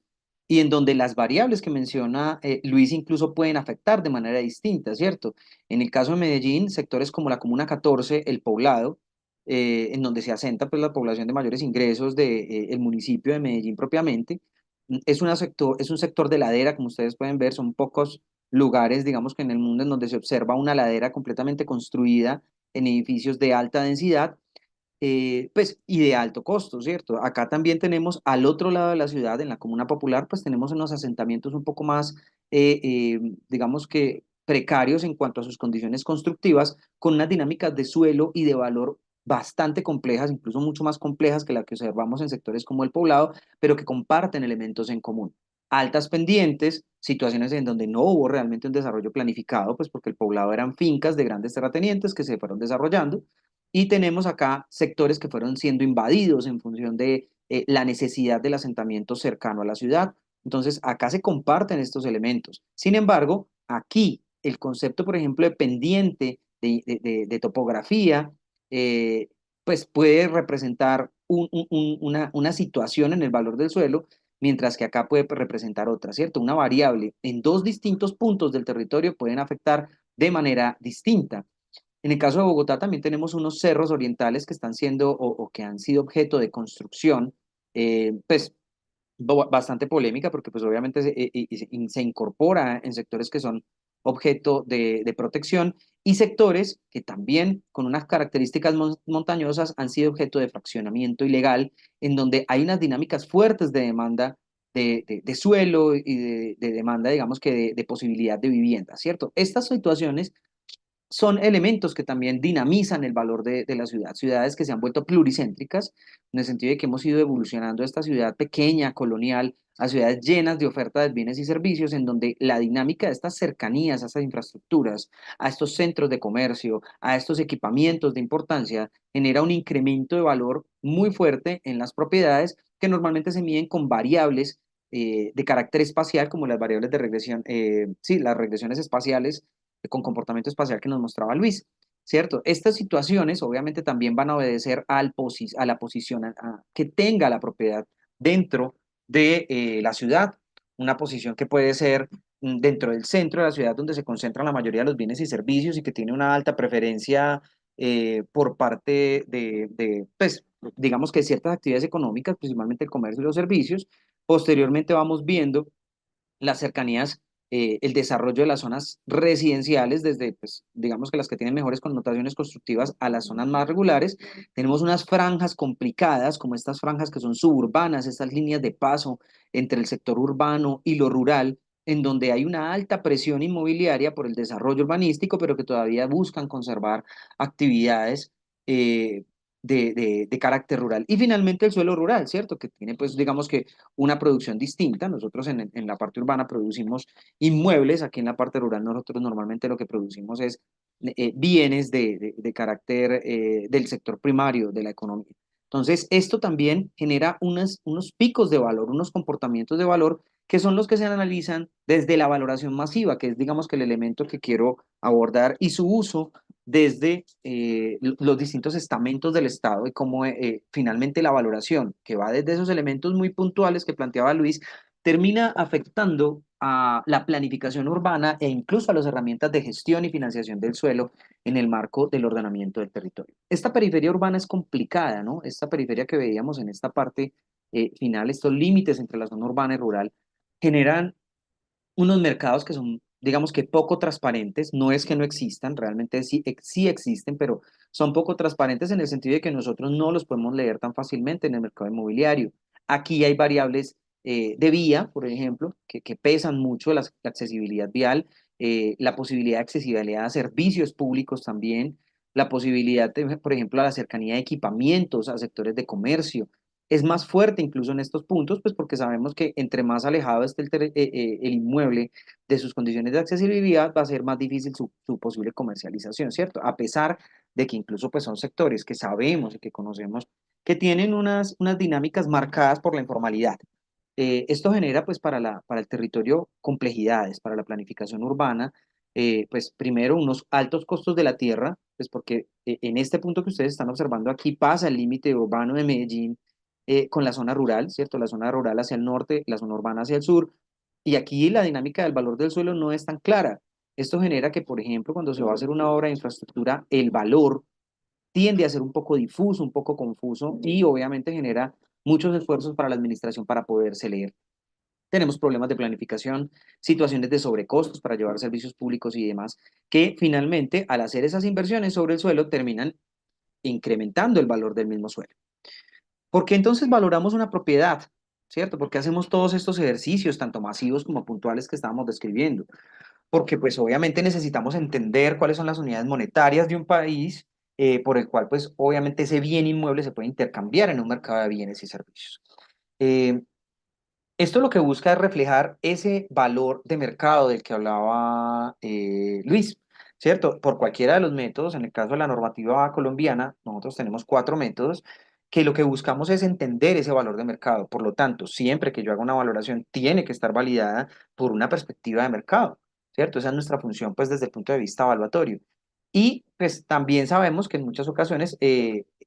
Speaker 3: y en donde las variables que menciona Luis incluso pueden afectar de manera distinta, ¿cierto? En el caso de Medellín, sectores como la Comuna 14, El Poblado, en donde se asenta pues, la población de mayores ingresos del municipio de Medellín propiamente, es un sector de ladera, como ustedes pueden ver, son pocos lugares, digamos que en el mundo en donde se observa una ladera completamente construida en edificios de alta densidad pues, y de alto costo, ¿cierto? Acá también tenemos al otro lado de la ciudad, en la Comuna Popular, pues tenemos unos asentamientos un poco más, digamos que precarios en cuanto a sus condiciones constructivas, con unas dinámicas de suelo y de valor bastante complejas, incluso mucho más complejas que las que observamos en sectores como el Poblado, pero que comparten elementos en común. Altas pendientes, situaciones en donde no hubo realmente un desarrollo planificado, pues porque el Poblado eran fincas de grandes terratenientes que se fueron desarrollando, y tenemos acá sectores que fueron siendo invadidos en función de la necesidad del asentamiento cercano a la ciudad. Entonces, acá se comparten estos elementos. Sin embargo, aquí el concepto, por ejemplo, de pendiente de topografía, eh, pues puede representar una situación en el valor del suelo, mientras que acá puede representar otra, ¿cierto? Una variable en dos distintos puntos del territorio pueden afectar de manera distinta. En el caso de Bogotá también tenemos unos cerros orientales que están siendo o que han sido objeto de construcción, pues bastante polémica porque pues obviamente se incorpora en sectores que son objeto de protección y sectores que también con unas características montañosas han sido objeto de fraccionamiento ilegal, en donde hay unas dinámicas fuertes de demanda de suelo y de demanda, digamos que de posibilidad de vivienda, ¿cierto? Estas situaciones son elementos que también dinamizan el valor de la ciudad, ciudades que se han vuelto pluricéntricas, en el sentido de que hemos ido evolucionando esta ciudad pequeña, colonial, a ciudades llenas de oferta de bienes y servicios, en donde la dinámica de estas cercanías a estas infraestructuras, a estos centros de comercio, a estos equipamientos de importancia, genera un incremento de valor muy fuerte en las propiedades que normalmente se miden con variables de carácter espacial, como las variables de regresión, sí, las regresiones espaciales con comportamiento espacial que nos mostraba Luis, ¿cierto? Estas situaciones obviamente también van a obedecer a la posición que tenga la propiedad dentro de la ciudad, una posición que puede ser dentro del centro de la ciudad donde se concentran la mayoría de los bienes y servicios y que tiene una alta preferencia por parte pues, digamos que ciertas actividades económicas, principalmente el comercio y los servicios. Posteriormente vamos viendo las cercanías, el desarrollo de las zonas residenciales, desde, pues, digamos que las que tienen mejores connotaciones constructivas a las zonas más regulares. Tenemos unas franjas complicadas, como estas franjas que son suburbanas, estas líneas de paso entre el sector urbano y lo rural, en donde hay una alta presión inmobiliaria por el desarrollo urbanístico, pero que todavía buscan conservar actividades eh, de carácter rural. Y finalmente el suelo rural, ¿cierto? Que tiene, pues, digamos que una producción distinta. Nosotros en la parte urbana producimos inmuebles, aquí en la parte rural nosotros normalmente lo que producimos es bienes de carácter del sector primario de la economía. Entonces, esto también genera unos picos de valor, unos comportamientos de valor que son los que se analizan desde la valoración masiva, que es, digamos, que el elemento que quiero abordar, y su uso desde los distintos estamentos del Estado y cómo finalmente la valoración, que va desde esos elementos muy puntuales que planteaba Luis, termina afectando a la planificación urbana e incluso a las herramientas de gestión y financiación del suelo en el marco del ordenamiento del territorio. Esta periferia urbana es complicada, ¿no? Esta periferia que veíamos en esta parte final, estos límites entre la zona urbana y rural, generan unos mercados que son, digamos que poco transparentes, no es que no existan, realmente sí, sí existen, pero son poco transparentes en el sentido de que nosotros no los podemos leer tan fácilmente en el mercado inmobiliario. Aquí hay variables de vía, por ejemplo, que pesan mucho la accesibilidad vial, la posibilidad de accesibilidad a servicios públicos también, la posibilidad, de, por ejemplo, a la cercanía de equipamientos, a sectores de comercio, es más fuerte incluso en estos puntos, pues porque sabemos que entre más alejado esté el inmueble de sus condiciones de accesibilidad, va a ser más difícil su posible comercialización, ¿cierto? A pesar de que incluso pues son sectores que sabemos y que conocemos que tienen unas dinámicas marcadas por la informalidad. Esto genera pues para el territorio complejidades, para la planificación urbana, pues primero unos altos costos de la tierra, pues porque en este punto que ustedes están observando aquí pasa el límite urbano de Medellín con la zona rural, ¿cierto? La zona rural hacia el norte, la zona urbana hacia el sur, y aquí la dinámica del valor del suelo no es tan clara. Esto genera que, por ejemplo, cuando se va a hacer una obra de infraestructura, el valor tiende a ser un poco difuso, un poco confuso y obviamente genera muchos esfuerzos para la administración para poderse leer. Tenemos problemas de planificación, situaciones de sobrecostos para llevar servicios públicos y demás, que finalmente al hacer esas inversiones sobre el suelo terminan incrementando el valor del mismo suelo. ¿Por qué entonces valoramos una propiedad? ¿Cierto? ¿Por qué hacemos todos estos ejercicios, tanto masivos como puntuales que estábamos describiendo? Porque pues obviamente necesitamos entender cuáles son las unidades monetarias de un país por el cual pues obviamente ese bien inmueble se puede intercambiar en un mercado de bienes y servicios. Eh, Esto lo que busca es reflejar ese valor de mercado del que hablaba Luis, ¿cierto? Por cualquiera de los métodos, en el caso de la normativa colombiana, nosotros tenemos 4 métodos que lo que buscamos es entender ese valor de mercado. Por lo tanto, siempre que yo haga una valoración, tiene que estar validada por una perspectiva de mercado, ¿cierto? Esa es nuestra función, pues, desde el punto de vista evaluatorio. Y, pues, también sabemos que en muchas ocasiones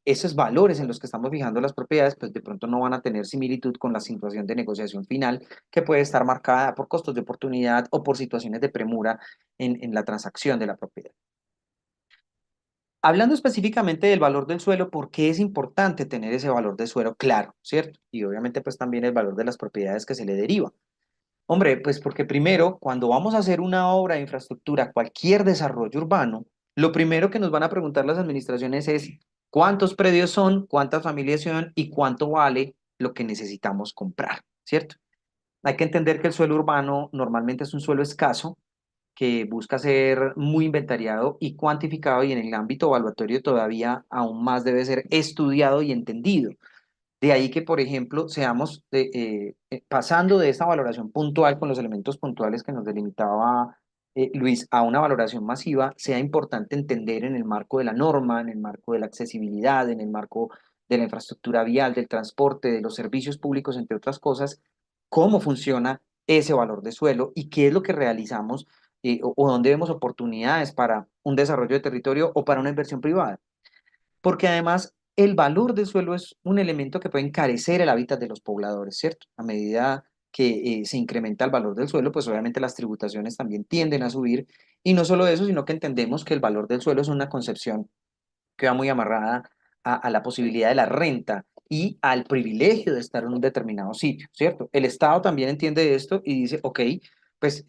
Speaker 3: esos valores en los que estamos fijando las propiedades, pues de pronto no van a tener similitud con la situación de negociación final, que puede estar marcada por costos de oportunidad o por situaciones de premura en la transacción de la propiedad. Hablando específicamente del valor del suelo, ¿por qué es importante tener ese valor de suelo claro, cierto? Y obviamente pues también el valor de las propiedades que se le deriva. Hombre, pues porque primero, cuando vamos a hacer una obra de infraestructura, cualquier desarrollo urbano, lo primero que nos van a preguntar las administraciones es cuántos predios son, cuántas familias son y cuánto vale lo que necesitamos comprar, ¿cierto? Hay que entender que el suelo urbano normalmente es un suelo escaso que busca ser muy inventariado y cuantificado y en el ámbito evaluatorio todavía aún más debe ser estudiado y entendido. De ahí que, por ejemplo, seamos pasando de esta valoración puntual con los elementos puntuales que nos delimitaba Luis a una valoración masiva, sea importante entender en el marco de la norma, en el marco de la accesibilidad, en el marco de la infraestructura vial, del transporte, de los servicios públicos, entre otras cosas, cómo funciona ese valor de suelo y qué es lo que realizamos o dónde vemos oportunidades para un desarrollo de territorio o para una inversión privada porque además el valor del suelo es un elemento que puede encarecer el hábitat de los pobladores, ¿cierto? A medida que se incrementa el valor del suelo, pues obviamente las tributaciones también tienden a subir y no solo eso, sino que entendemos que el valor del suelo es una concepción que va muy amarrada a la posibilidad de la renta y al privilegio de estar en un determinado sitio, ¿cierto? El Estado también entiende esto y dice, ok, pues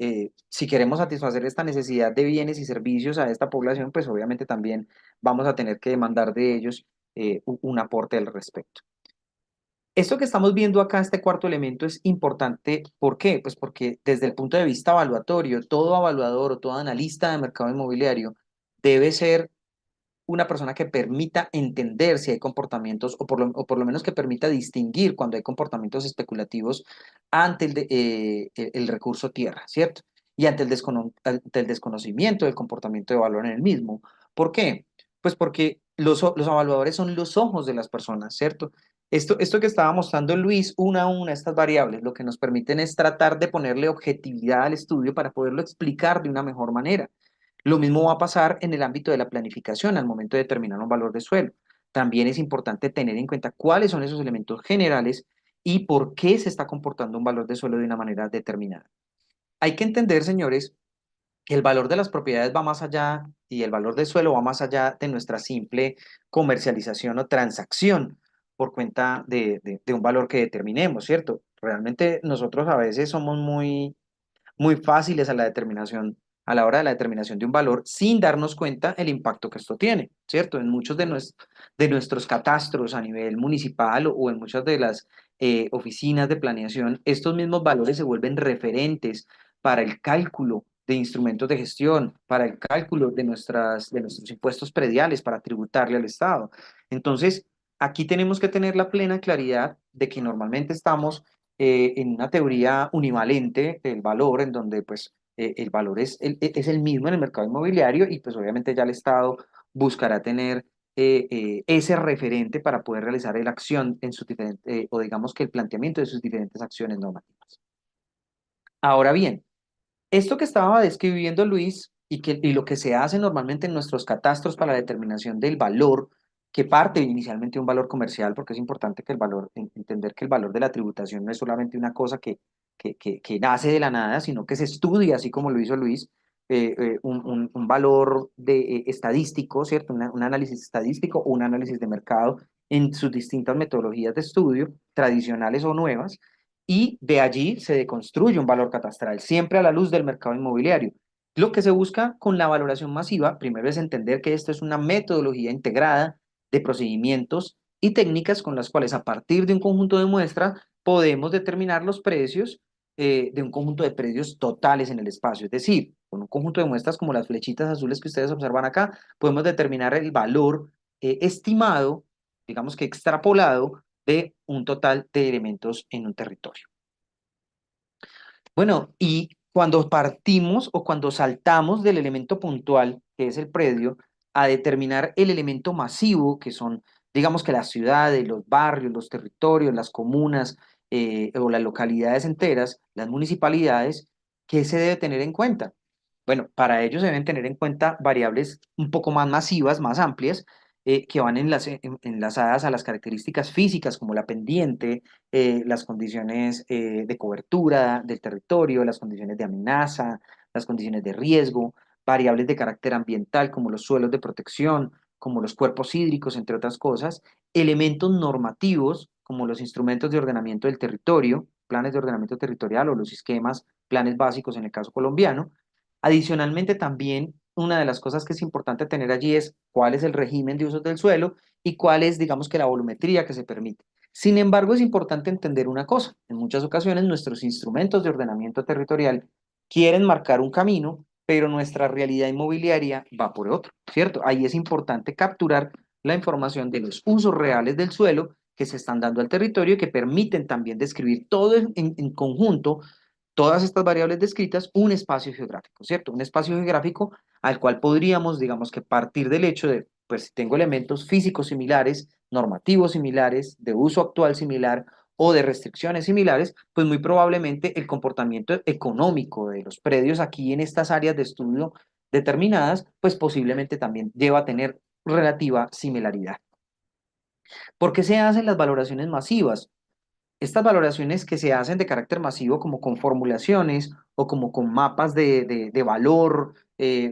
Speaker 3: si queremos satisfacer esta necesidad de bienes y servicios a esta población, pues obviamente también vamos a tener que demandar de ellos un aporte al respecto. Esto que estamos viendo acá, este cuarto elemento, es importante. ¿Por qué? Pues porque desde el punto de vista evaluatorio, todo evaluador o todo analista de mercado inmobiliario debe ser una persona que permita entender si hay comportamientos, o por lo menos que permita distinguir cuando hay comportamientos especulativos ante el recurso tierra, ¿cierto? Y ante el desconocimiento del comportamiento de valor en el mismo. ¿Por qué? Pues porque los evaluadores son los ojos de las personas, ¿cierto? Esto que estaba mostrando Luis, una a una, estas variables, lo que nos permiten es tratar de ponerle objetividad al estudio para poderlo explicar de una mejor manera. Lo mismo va a pasar en el ámbito de la planificación al momento de determinar un valor de suelo. También es importante tener en cuenta cuáles son esos elementos generales y por qué se está comportando un valor de suelo de una manera determinada. Hay que entender, señores, que el valor de las propiedades va más allá y el valor del suelo va más allá de nuestra simple comercialización o transacción por cuenta de un valor que determinemos, ¿cierto? Realmente nosotros a veces somos muy fáciles a la determinación, a la hora de la determinación de un valor, sin darnos cuenta el impacto que esto tiene, ¿cierto? En muchos de nuestros catastros a nivel municipal o en muchas de las oficinas de planeación, estos mismos valores se vuelven referentes para el cálculo de instrumentos de gestión, para el cálculo de nuestros impuestos prediales, para tributarle al Estado. Entonces, aquí tenemos que tener la plena claridad de que normalmente estamos en una teoría univalente del valor, en donde pues el valor es el mismo en el mercado inmobiliario y pues obviamente ya el Estado buscará tener ese referente para poder realizar la acción en sus diferentes, o digamos que el planteamiento de sus diferentes acciones normativas. Ahora bien, esto que estaba describiendo Luis y lo que se hace normalmente en nuestros catastros para la determinación del valor, que parte inicialmente de un valor comercial, porque es importante que entender que el valor de la tributación no es solamente una cosa que nace de la nada, sino que se estudia, así como lo hizo Luis, un valor estadístico, ¿cierto? Un análisis estadístico o un análisis de mercado en sus distintas metodologías de estudio, tradicionales o nuevas, y de allí se deconstruye un valor catastral, siempre a la luz del mercado inmobiliario. Lo que se busca con la valoración masiva, primero es entender que esto es una metodología integrada de procedimientos y técnicas con las cuales a partir de un conjunto de muestras podemos determinar los precios de un conjunto de precios totales en el espacio. Es decir, con un conjunto de muestras como las flechitas azules que ustedes observan acá, podemos determinar el valor estimado, digamos que extrapolado, de un total de elementos en un territorio. Bueno, y cuando partimos o cuando saltamos del elemento puntual, que es el predio, a determinar el elemento masivo, que son, digamos que las ciudades, los barrios, los territorios, las comunas o las localidades enteras, las municipalidades, ¿qué se debe tener en cuenta? Bueno, para ello se deben tener en cuenta variables un poco más masivas, más amplias, que van enlazadas a las características físicas como la pendiente, las condiciones de cobertura del territorio, las condiciones de amenaza, las condiciones de riesgo, variables de carácter ambiental como los suelos de protección, como los cuerpos hídricos, entre otras cosas, elementos normativos como los instrumentos de ordenamiento del territorio, planes de ordenamiento territorial o los esquemas, planes básicos en el caso colombiano. Adicionalmente, también una de las cosas que es importante tener allí es cuál es el régimen de usos del suelo y cuál es, digamos que la volumetría que se permite. Sin embargo, es importante entender una cosa. En muchas ocasiones nuestros instrumentos de ordenamiento territorial quieren marcar un camino, pero nuestra realidad inmobiliaria va por otro, ¿cierto? Ahí es importante capturar la información de los usos reales del suelo que se están dando al territorio y que permiten también describir todo en conjunto todas estas variables descritas un espacio geográfico, ¿cierto? Un espacio geográfico al cual podríamos, digamos que partir del hecho de, pues si tengo elementos físicos similares, normativos similares, de uso actual similar o de restricciones similares, pues muy probablemente el comportamiento económico de los predios aquí en estas áreas de estudio determinadas, pues posiblemente también lleva a tener relativa similaridad. ¿Por qué se hacen las valoraciones masivas? Estas valoraciones que se hacen de carácter masivo como con formulaciones o como con mapas de valor,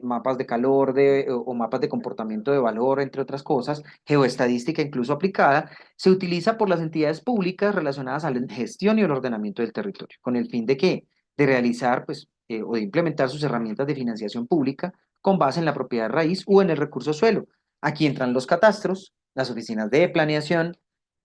Speaker 3: mapas de calor o mapas de comportamiento de valor, entre otras cosas, geoestadística incluso aplicada, se utiliza por las entidades públicas relacionadas a la gestión y el ordenamiento del territorio. ¿Con el fin de qué? De realizar pues, o de implementar sus herramientas de financiación pública con base en la propiedad raíz o en el recurso suelo. Aquí entran los catastros, las oficinas de planeación,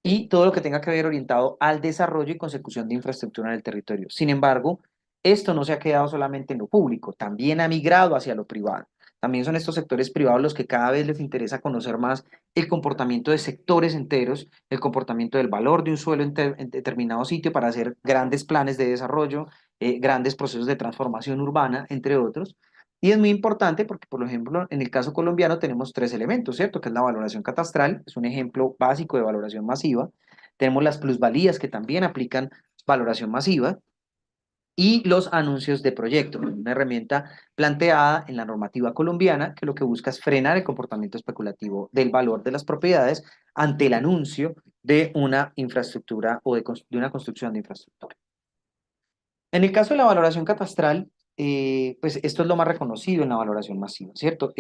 Speaker 3: y todo lo que tenga que ver orientado al desarrollo y consecución de infraestructura en el territorio. Sin embargo, esto no se ha quedado solamente en lo público, también ha migrado hacia lo privado. También son estos sectores privados los que cada vez les interesa conocer más el comportamiento de sectores enteros, el comportamiento del valor de un suelo en determinado sitio para hacer grandes planes de desarrollo, grandes procesos de transformación urbana, entre otros. Y es muy importante porque, por ejemplo, en el caso colombiano tenemos tres elementos, ¿cierto? Que es la valoración catastral, es un ejemplo básico de valoración masiva. Tenemos las plusvalías que también aplican valoración masiva y los anuncios de proyecto, una herramienta planteada en la normativa colombiana que lo que busca es frenar el comportamiento especulativo del valor de las propiedades ante el anuncio de una infraestructura o de una construcción de infraestructura. En el caso de la valoración catastral, pues esto es lo más reconocido en la valoración masiva, ¿cierto?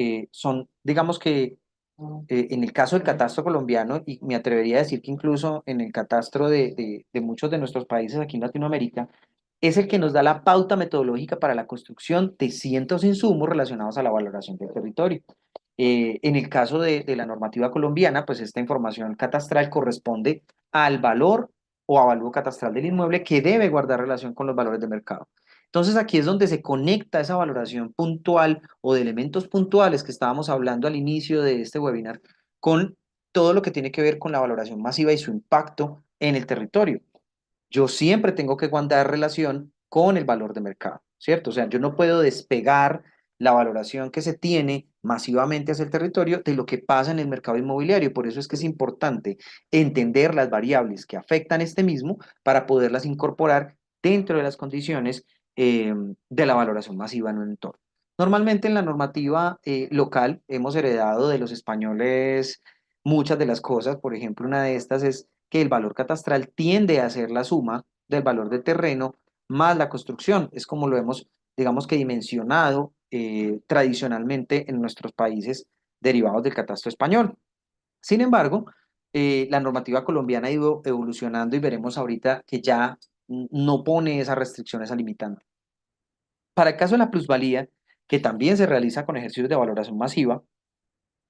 Speaker 3: Digamos que en el caso del catastro colombiano, y me atrevería a decir que incluso en el catastro de muchos de nuestros países aquí en Latinoamérica, es el que nos da la pauta metodológica para la construcción de cientos insumos relacionados a la valoración del territorio. En el caso de la normativa colombiana, pues esta información catastral corresponde al valor o avalúo catastral del inmueble que debe guardar relación con los valores de mercado. Entonces aquí es donde se conecta esa valoración puntual o de elementos puntuales que estábamos hablando al inicio de este webinar con todo lo que tiene que ver con la valoración masiva y su impacto en el territorio. Yo siempre tengo que guardar relación con el valor de mercado, ¿cierto? O sea, yo no puedo despegar la valoración que se tiene masivamente hacia el territorio de lo que pasa en el mercado inmobiliario. Por eso es que es importante entender las variables que afectan este mismo para poderlas incorporar dentro de las condiciones de la valoración masiva en un entorno. Normalmente en la normativa local hemos heredado de los españoles muchas de las cosas. Por ejemplo, una de estas es que el valor catastral tiende a ser la suma del valor del terreno más la construcción. Es como lo hemos, digamos que dimensionado tradicionalmente en nuestros países derivados del catastro español. Sin embargo, la normativa colombiana ha ido evolucionando y veremos ahorita que ya no pone esas restricciones a limitantes. Para el caso de la plusvalía, que también se realiza con ejercicios de valoración masiva,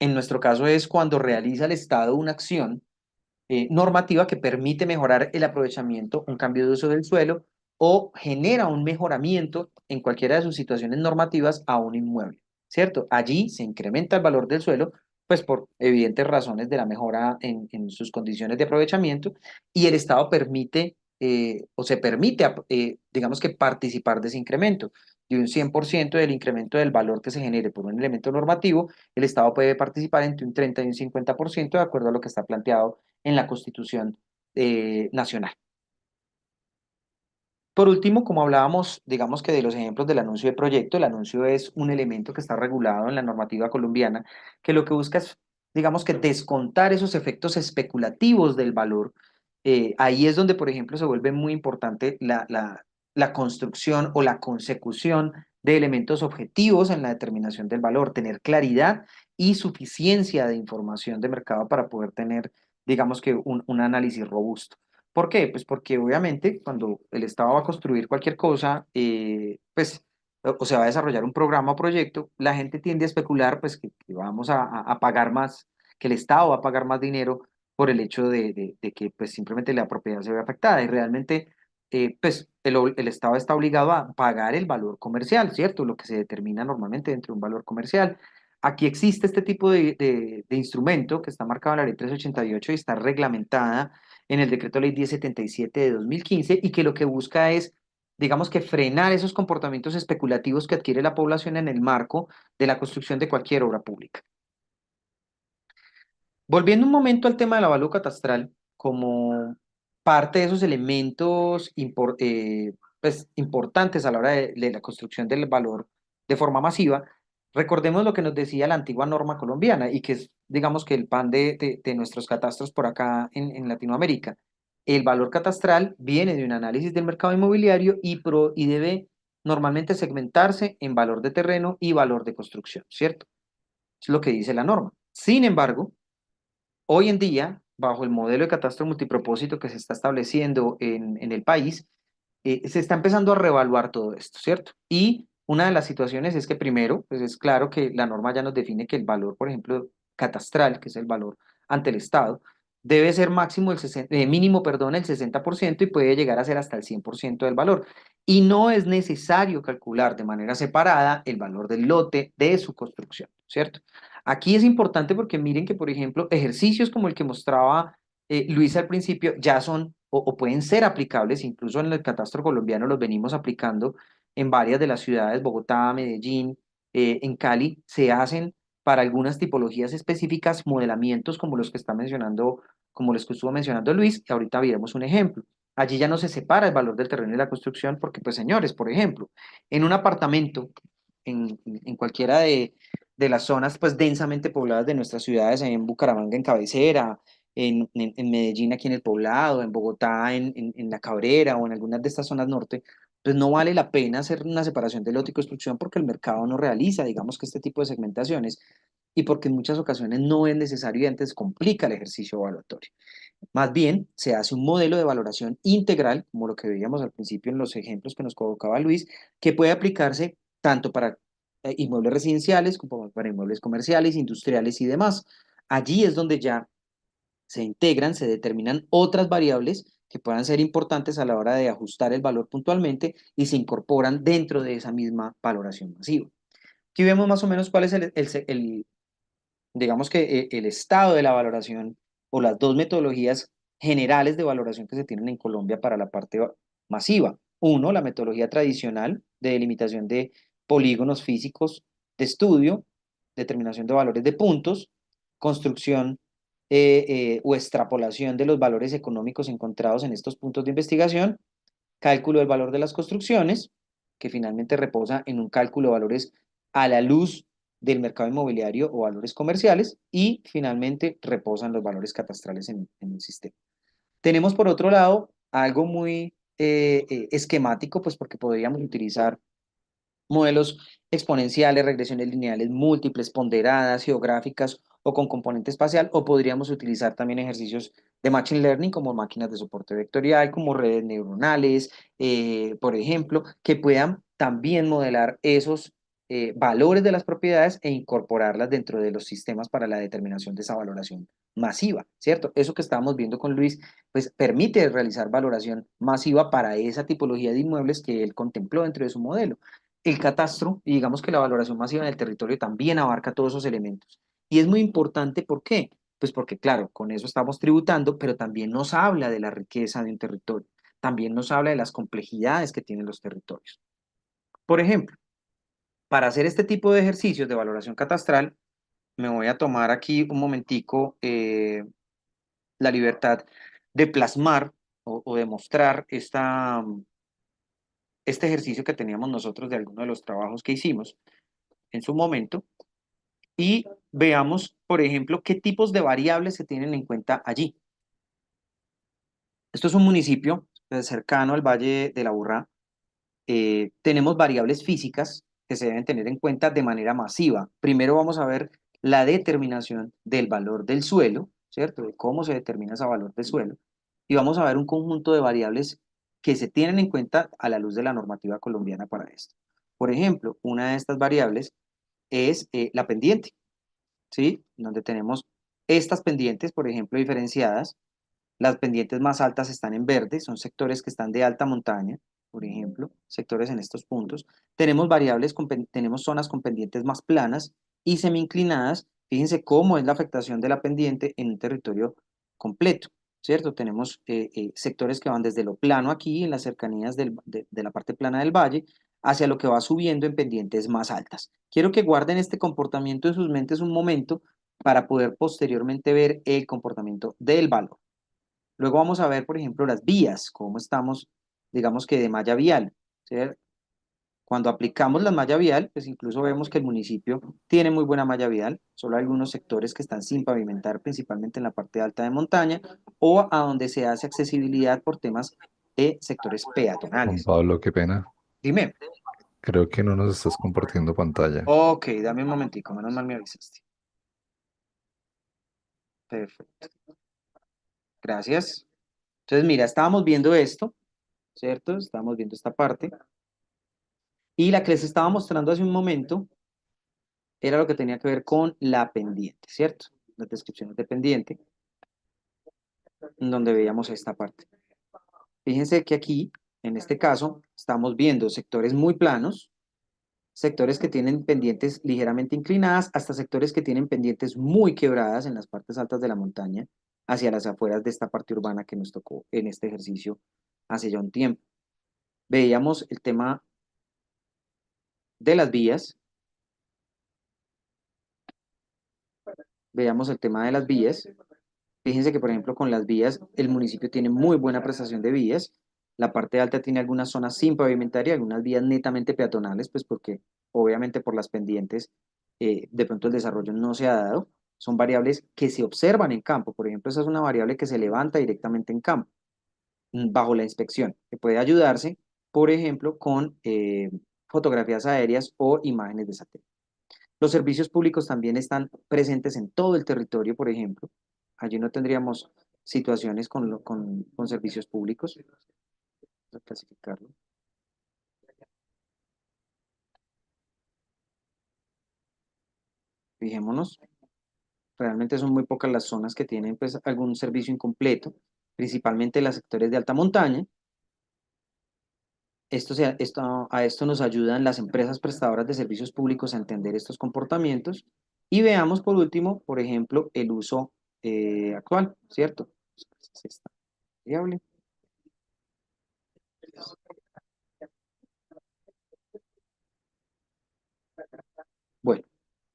Speaker 3: en nuestro caso es cuando realiza el Estado una acción normativa que permite mejorar el aprovechamiento, un cambio de uso del suelo o genera un mejoramiento en cualquiera de sus situaciones normativas a un inmueble, ¿cierto? Allí se incrementa el valor del suelo, pues por evidentes razones de la mejora en sus condiciones de aprovechamiento y el Estado permite o se permite, digamos que participar de ese incremento. De un 100% del incremento del valor que se genere por un elemento normativo, el Estado puede participar entre un 30 y un 50% de acuerdo a lo que está planteado en la Constitución nacional. Por último, como hablábamos, digamos que de los ejemplos del anuncio de proyecto, el anuncio es un elemento que está regulado en la normativa colombiana, que lo que busca es, digamos que descontar esos efectos especulativos del valor. Ahí es donde, por ejemplo, se vuelve muy importante la construcción o la consecución de elementos objetivos en la determinación del valor, tener claridad y suficiencia de información de mercado para poder tener, digamos que, un análisis robusto. ¿Por qué? Pues porque obviamente cuando el Estado va a construir cualquier cosa, pues, o se va a desarrollar un programa o proyecto, la gente tiende a especular pues que vamos a pagar más, que el Estado va a pagar más dinero por el hecho de que pues simplemente la propiedad se ve afectada y realmente pues el Estado está obligado a pagar el valor comercial, ¿cierto? Lo que se determina normalmente dentro de un valor comercial. Aquí existe este tipo de instrumento que está marcado en la ley 388 y está reglamentada en el decreto ley 1077 de 2015 y que lo que busca es, digamos que frenar esos comportamientos especulativos que adquiere la población en el marco de la construcción de cualquier obra pública. Volviendo un momento al tema del avalúo catastral, como parte de esos elementos pues, importantes a la hora de la construcción del valor de forma masiva, recordemos lo que nos decía la antigua norma colombiana y que es, digamos que el pan de nuestros catastros por acá en Latinoamérica. El valor catastral viene de un análisis del mercado inmobiliario y debe normalmente segmentarse en valor de terreno y valor de construcción, ¿cierto? Es lo que dice la norma. Sin embargo, hoy en día, bajo el modelo de catastro multipropósito que se está estableciendo en el país, se está empezando a reevaluar todo esto, ¿cierto? Y una de las situaciones es que primero, pues es claro que la norma ya nos define que el valor, por ejemplo, catastral, que es el valor ante el Estado, debe ser máximo mínimo, perdón, el 60% y puede llegar a ser hasta el 100% del valor. Y no es necesario calcular de manera separada el valor del lote de su construcción, ¿cierto? Aquí es importante porque miren que, por ejemplo, ejercicios como el que mostraba Luis al principio ya son o pueden ser aplicables, incluso en el catastro colombiano los venimos aplicando en varias de las ciudades, Bogotá, Medellín, en Cali, se hacen para algunas tipologías específicas modelamientos como los que está mencionando, como los que estuvo mencionando Luis, y ahorita veremos un ejemplo. Allí ya no se separa el valor del terreno y la construcción porque, pues señores, por ejemplo, en un apartamento, en cualquiera de las zonas pues densamente pobladas de nuestras ciudades, en Bucaramanga, en Cabecera, en Medellín, aquí en el Poblado, en Bogotá, en La Cabrera o en algunas de estas zonas norte, pues no vale la pena hacer una separación de lote y construcción porque el mercado no realiza, digamos que este tipo de segmentaciones y porque en muchas ocasiones no es necesario y antes complica el ejercicio evaluatorio. Más bien, se hace un modelo de valoración integral, como lo que veíamos al principio en los ejemplos que nos colocaba Luis, que puede aplicarse tanto para inmuebles residenciales como para inmuebles comerciales, industriales y demás. Allí es donde ya se integran, se determinan otras variables que puedan ser importantes a la hora de ajustar el valor puntualmente y se incorporan dentro de esa misma valoración masiva. Aquí vemos más o menos cuál es digamos que el estado de la valoración o las dos metodologías generales de valoración que se tienen en Colombia para la parte masiva. Uno, la metodología tradicional de delimitación de polígonos físicos de estudio, determinación de valores de puntos, construcción o extrapolación de los valores económicos encontrados en estos puntos de investigación, cálculo del valor de las construcciones, que finalmente reposa en un cálculo de valores a la luz del mercado inmobiliario o valores comerciales, y finalmente reposan los valores catastrales en el sistema. Tenemos por otro lado algo muy esquemático, pues porque podríamos utilizar modelos exponenciales, regresiones lineales múltiples, ponderadas, geográficas o con componente espacial, o podríamos utilizar también ejercicios de Machine Learning como máquinas de soporte vectorial, como redes neuronales, por ejemplo, que puedan también modelar esos valores de las propiedades e incorporarlas dentro de los sistemas para la determinación de esa valoración masiva, ¿cierto? Eso que estábamos viendo con Luis, pues permite realizar valoración masiva para esa tipología de inmuebles que él contempló dentro de su modelo. El catastro, y digamos que la valoración masiva en el territorio también abarca todos esos elementos. Y es muy importante, ¿por qué? Pues porque, claro, con eso estamos tributando, pero también nos habla de la riqueza de un territorio, también nos habla de las complejidades que tienen los territorios. Por ejemplo, para hacer este tipo de ejercicios de valoración catastral, me voy a tomar aquí un momentico la libertad de plasmar o de mostrar este ejercicio que teníamos nosotros de alguno de los trabajos que hicimos en su momento, y veamos, por ejemplo, qué tipos de variables se tienen en cuenta allí. Esto es un municipio cercano al Valle de la Burrá. Tenemos variables físicas que se deben tener en cuenta de manera masiva. Primero vamos a ver la determinación del valor del suelo, ¿cierto? De cómo se determina ese valor del suelo. Y vamos a ver un conjunto de variables que se tienen en cuenta a la luz de la normativa colombiana para esto. Por ejemplo, una de estas variables es la pendiente. ¿Sí? Donde tenemos estas pendientes, por ejemplo, diferenciadas. Las pendientes más altas están en verde, son sectores que están de alta montaña, por ejemplo, sectores en estos puntos. Tenemos tenemos zonas con pendientes más planas y semi-inclinadas. Fíjense cómo es la afectación de la pendiente en un territorio completo, ¿cierto? Tenemos sectores que van desde lo plano aquí, en las cercanías de la parte plana del valle, hacia lo que va subiendo en pendientes más altas. Quiero que guarden este comportamiento en sus mentes un momento para poder posteriormente ver el comportamiento del valor. Luego vamos a ver, por ejemplo, las vías, cómo estamos, digamos que de malla vial, ¿sí? Cuando aplicamos la malla vial, pues incluso vemos que el municipio tiene muy buena malla vial, solo hay algunos sectores que están sin pavimentar, principalmente en la parte alta de montaña, o a donde se hace accesibilidad por temas de sectores
Speaker 1: Juan
Speaker 3: peatonales.
Speaker 1: Pablo, qué pena.
Speaker 3: Dime.
Speaker 1: Creo que no nos estás compartiendo pantalla.
Speaker 3: Ok, dame un momentico, menos mal me avisaste. Perfecto, gracias. Entonces, mira, estábamos viendo esto, ¿cierto? Estábamos viendo esta parte. Y la que les estaba mostrando hace un momento era lo que tenía que ver con la pendiente, ¿cierto? Las descripciones de pendiente, en donde veíamos esta parte. Fíjense que aquí, en este caso, estamos viendo sectores muy planos, sectores que tienen pendientes ligeramente inclinadas, hasta sectores que tienen pendientes muy quebradas en las partes altas de la montaña, hacia las afueras de esta parte urbana que nos tocó en este ejercicio hace ya un tiempo. Veíamos el tema de las vías, veíamos el tema de las vías. Fíjense que, por ejemplo, con las vías, el municipio tiene muy buena prestación de vías. La parte alta tiene algunas zonas sin pavimentar y algunas vías netamente peatonales, pues porque obviamente por las pendientes de pronto el desarrollo no se ha dado. Son variables que se observan en campo. Por ejemplo, esa es una variable que se levanta directamente en campo, bajo la inspección, que puede ayudarse, por ejemplo, con fotografías aéreas o imágenes de satélite. Los servicios públicos también están presentes en todo el territorio, por ejemplo. Allí no tendríamos situaciones con servicios públicos. Vamos a clasificarlo. Fijémonos, realmente son muy pocas las zonas que tienen pues, algún servicio incompleto, principalmente los sectores de alta montaña. A esto nos ayudan las empresas prestadoras de servicios públicos a entender estos comportamientos Y veamos por último, por ejemplo, el uso actual, ¿cierto? Es esta variable. Bueno,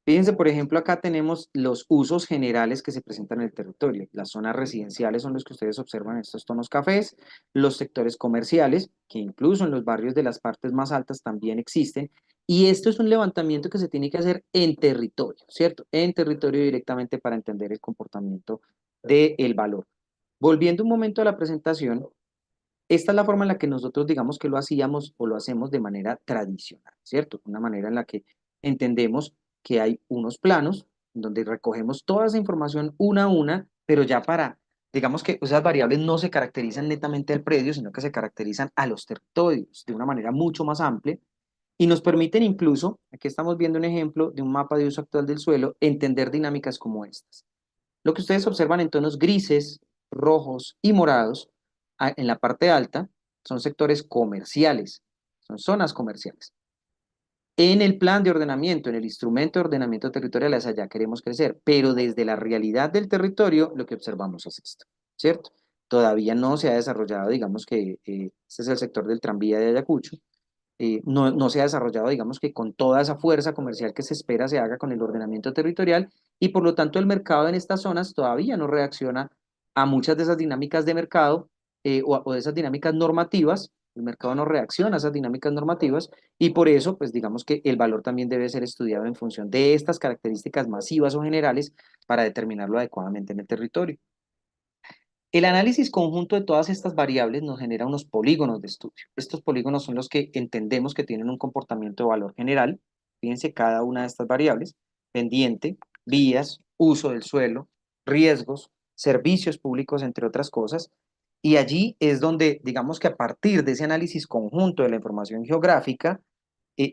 Speaker 3: fíjense, por ejemplo, acá tenemos los usos generales que se presentan en el territorio. Las zonas residenciales son los que ustedes observan en estos tonos cafés, los sectores comerciales, que incluso en los barrios de las partes más altas también existen, y esto es un levantamiento que se tiene que hacer en territorio, ¿cierto? En territorio directamente para entender el comportamiento del valor. Volviendo un momento a la presentación, esta es la forma en la que nosotros digamos que lo hacíamos o lo hacemos de manera tradicional, ¿cierto? Una manera en la que entendemos que hay unos planos donde recogemos toda esa información una a una, pero ya para, digamos que esas variables no se caracterizan netamente al predio, sino que se caracterizan a los territorios de una manera mucho más amplia y nos permiten incluso, aquí estamos viendo un ejemplo de un mapa de uso actual del suelo, entender dinámicas como estas. Lo que ustedes observan en tonos grises, rojos y morados, en la parte alta, son sectores comerciales, son zonas comerciales. En el plan de ordenamiento, en el instrumento de ordenamiento territorial, hacia allá queremos crecer, pero desde la realidad del territorio, lo que observamos es esto, ¿cierto? Todavía no se ha desarrollado, digamos que este es el sector del tranvía de Ayacucho, no se ha desarrollado, digamos que con toda esa fuerza comercial que se espera se haga con el ordenamiento territorial y por lo tanto el mercado en estas zonas todavía no reacciona a muchas de esas dinámicas de mercado o de esas dinámicas normativas. El mercado no reacciona a esas dinámicas normativas y por eso, pues digamos que el valor también debe ser estudiado en función de estas características masivas o generales para determinarlo adecuadamente en el territorio. El análisis conjunto de todas estas variables nos genera unos polígonos de estudio. Estos polígonos son los que entendemos que tienen un comportamiento de valor general. Fíjense cada una de estas variables: pendiente, vías, uso del suelo, riesgos, servicios públicos, entre otras cosas. Y allí es donde, digamos que a partir de ese análisis conjunto de la información geográfica,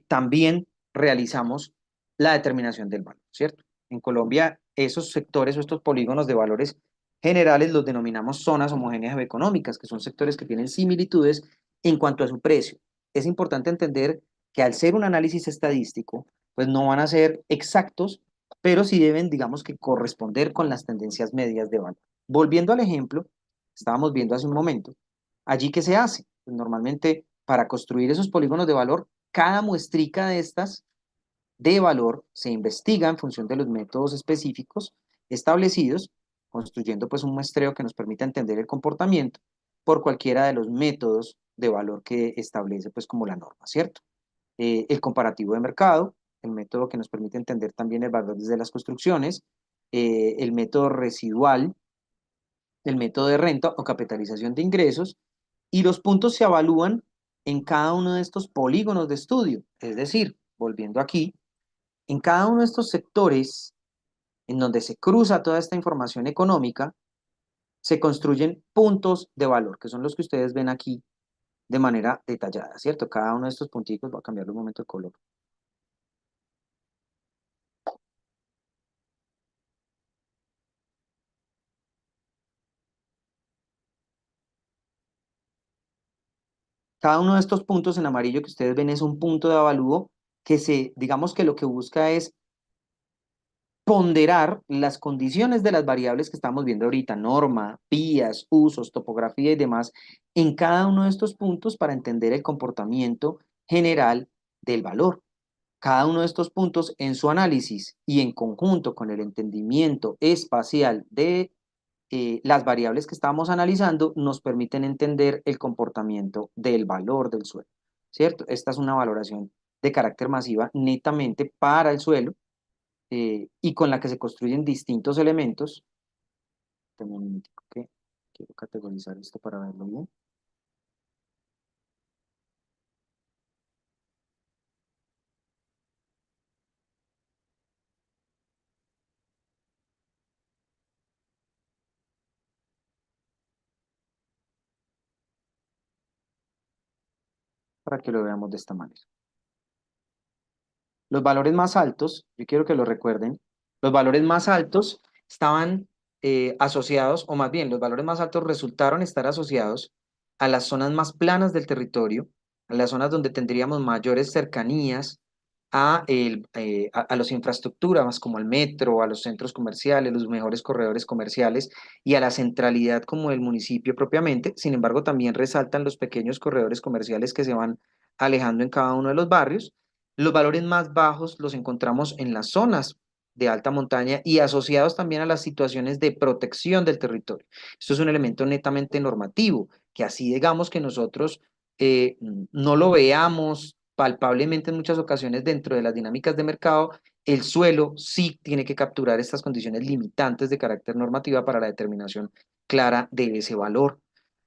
Speaker 3: también realizamos la determinación del valor, ¿cierto? En Colombia, esos sectores o estos polígonos de valores generales los denominamos zonas homogéneas económicas, que son sectores que tienen similitudes en cuanto a su precio. Es importante entender que al ser un análisis estadístico, pues no van a ser exactos, pero sí deben, digamos que, corresponder con las tendencias medias de valor. Volviendo al ejemplo, estábamos viendo hace un momento, allí ¿qué se hace? Pues normalmente para construir esos polígonos de valor, cada muestrica de estas de valor se investiga en función de los métodos específicos establecidos, construyendo pues un muestreo que nos permita entender el comportamiento por cualquiera de los métodos de valor que establece pues como la norma, ¿cierto? El comparativo de mercado, el método que nos permite entender también el valor desde las construcciones, el método residual, el método de renta o capitalización de ingresos, y los puntos se evalúan en cada uno de estos polígonos de estudio, es decir, volviendo aquí, en cada uno de estos sectores en donde se cruza toda esta información económica, se construyen puntos de valor, que son los que ustedes ven aquí de manera detallada, ¿cierto? Cada uno de estos punticos, voy a cambiarle un momento de color. Cada uno de estos puntos en amarillo que ustedes ven es un punto de avalúo que digamos que lo que busca es ponderar las condiciones de las variables que estamos viendo ahorita, norma, vías, usos, topografía y demás, en cada uno de estos puntos para entender el comportamiento general del valor. Cada uno de estos puntos en su análisis y en conjunto con el entendimiento espacial de las variables que estamos analizando nos permiten entender el comportamiento del valor del suelo, ¿cierto? Esta es una valoración de carácter masiva netamente para el suelo y con la que se construyen distintos elementos. Dame un minutico que quiero categorizar esto para verlo bien. Para que lo veamos de esta manera. Los valores más altos, yo quiero que lo recuerden, los valores más altos estaban asociados, o más bien, los valores más altos resultaron estar asociados a las zonas más planas del territorio, a las zonas donde tendríamos mayores cercanías a las infraestructuras como el metro, a los centros comerciales, los mejores corredores comerciales y a la centralidad como del municipio propiamente. Sin embargo, también resaltan los pequeños corredores comerciales que se van alejando en cada uno de los barrios. Los valores más bajos los encontramos en las zonas de alta montaña y asociados también a las situaciones de protección del territorio. Esto es un elemento netamente normativo, que así digamos que nosotros no lo veamos palpablemente en muchas ocasiones dentro de las dinámicas de mercado, el suelo sí tiene que capturar estas condiciones limitantes de carácter normativa para la determinación clara de ese valor.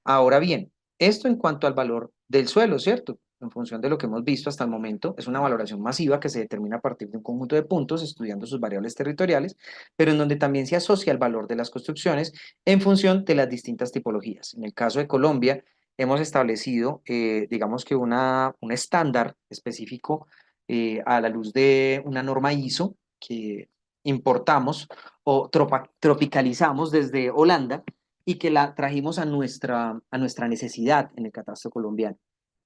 Speaker 3: Ahora bien, esto en cuanto al valor del suelo, ¿cierto? En función de lo que hemos visto hasta el momento, es una valoración masiva que se determina a partir de un conjunto de puntos, estudiando sus variables territoriales, pero en donde también se asocia el valor de las construcciones en función de las distintas tipologías. En el caso de Colombia, hemos establecido, digamos que un estándar específico a la luz de una norma ISO que importamos o tropicalizamos desde Holanda y que la trajimos a nuestra necesidad en el catastro colombiano.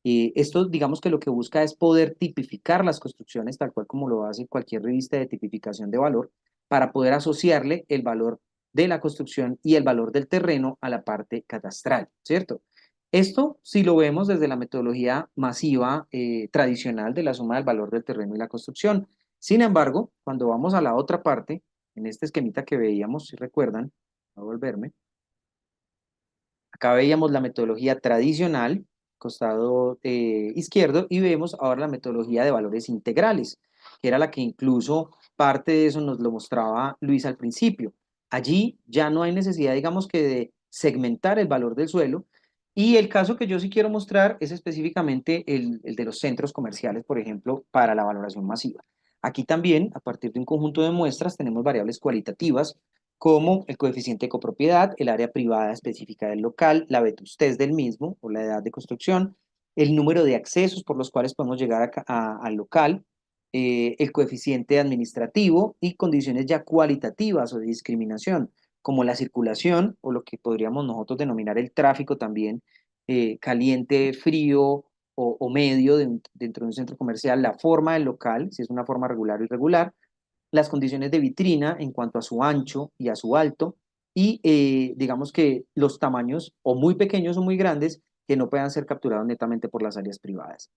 Speaker 3: Esto, digamos que lo que busca es poder tipificar las construcciones tal cual como lo hace cualquier revista de tipificación de valor, para poder asociarle el valor de la construcción y el valor del terreno a la parte catastral, ¿cierto? Esto, si lo vemos desde la metodología masiva tradicional de la suma del valor del terreno y la construcción. Sin embargo, cuando vamos a la otra parte, en este esquemita que veíamos, si recuerdan, voy a volverme, acá veíamos la metodología tradicional, costado izquierdo, y vemos ahora la metodología de valores integrales, que era la que incluso parte de eso nos lo mostraba Luis al principio. Allí ya no hay necesidad, digamos que de segmentar el valor del suelo, y el caso que yo sí quiero mostrar es específicamente el de los centros comerciales, por ejemplo, para la valoración masiva. Aquí también, a partir de un conjunto de muestras, tenemos variables cualitativas como el coeficiente de copropiedad, el área privada específica del local, la vetustez del mismo o la edad de construcción, el número de accesos por los cuales podemos llegar al local, el coeficiente administrativo y condiciones ya cualitativas o de discriminación, como la circulación o lo que podríamos nosotros denominar el tráfico también, caliente, frío o medio dentro de un centro comercial, la forma del local, si es una forma regular o irregular, las condiciones de vitrina en cuanto a su ancho y a su alto, y digamos que los tamaños o muy pequeños o muy grandes que no puedan ser capturados netamente por las áreas privadas.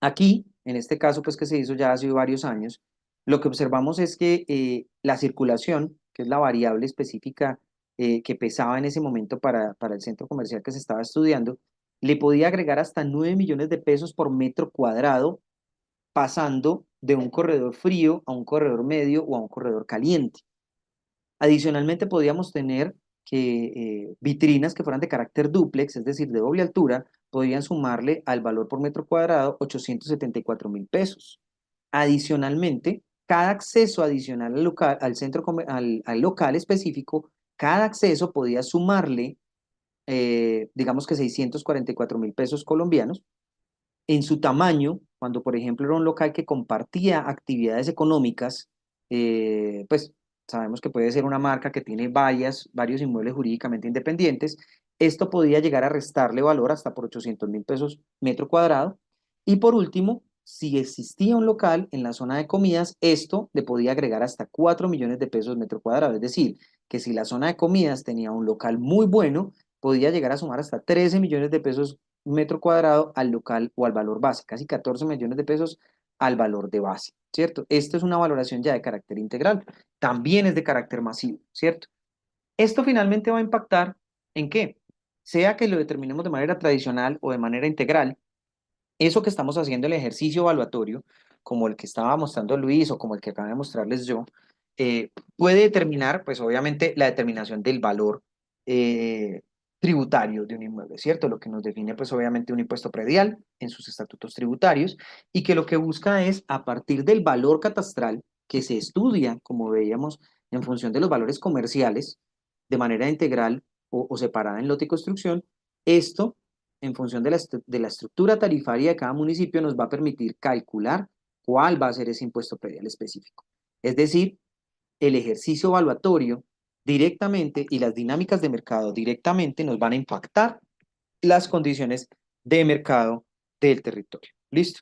Speaker 3: Aquí, en este caso, pues que se hizo ya hace varios años, lo que observamos es que la circulación, que es la variable específica que pesaba en ese momento para el centro comercial que se estaba estudiando, le podía agregar hasta 9 millones de pesos por metro cuadrado, pasando de un corredor frío a un corredor medio o a un corredor caliente. Adicionalmente, podíamos tener que vitrinas que fueran de carácter dúplex, es decir, de doble altura, podrían sumarle al valor por metro cuadrado 874.000 pesos. Adicionalmente, cada acceso adicional al local, al local específico, cada acceso podía sumarle, digamos que 644.000 pesos colombianos. En su tamaño, cuando por ejemplo era un local que compartía actividades económicas, pues sabemos que puede ser una marca que tiene varios inmuebles jurídicamente independientes, esto podía llegar a restarle valor hasta por 800.000 pesos metro cuadrado. Y por último, si existía un local en la zona de comidas, esto le podía agregar hasta 4 millones de pesos metro cuadrado. Es decir, que si la zona de comidas tenía un local muy bueno, podía llegar a sumar hasta 13 millones de pesos metro cuadrado al local o al valor base, casi 14 millones de pesos al valor de base, ¿cierto? Esto es una valoración ya de carácter integral, también es de carácter masivo, ¿cierto? Esto finalmente va a impactar ¿en qué? Sea que lo determinemos de manera tradicional o de manera integral, eso que estamos haciendo, el ejercicio evaluatorio, como el que estaba mostrando Luis o como el que acabo de mostrarles yo, puede determinar, pues obviamente, la determinación del valor eh, tributario de un inmueble, ¿cierto? Lo que nos define, pues obviamente, un impuesto predial en sus estatutos tributarios y que lo que busca es, a partir del valor catastral que se estudia, como veíamos, en función de los valores comerciales, de manera integral o separada en lote y construcción, esto en función de la estructura tarifaria de cada municipio, nos va a permitir calcular cuál va a ser ese impuesto predial específico. Es decir, el ejercicio evaluatorio directamente y las dinámicas de mercado directamente nos van a impactar las condiciones de mercado del territorio. ¿Listo?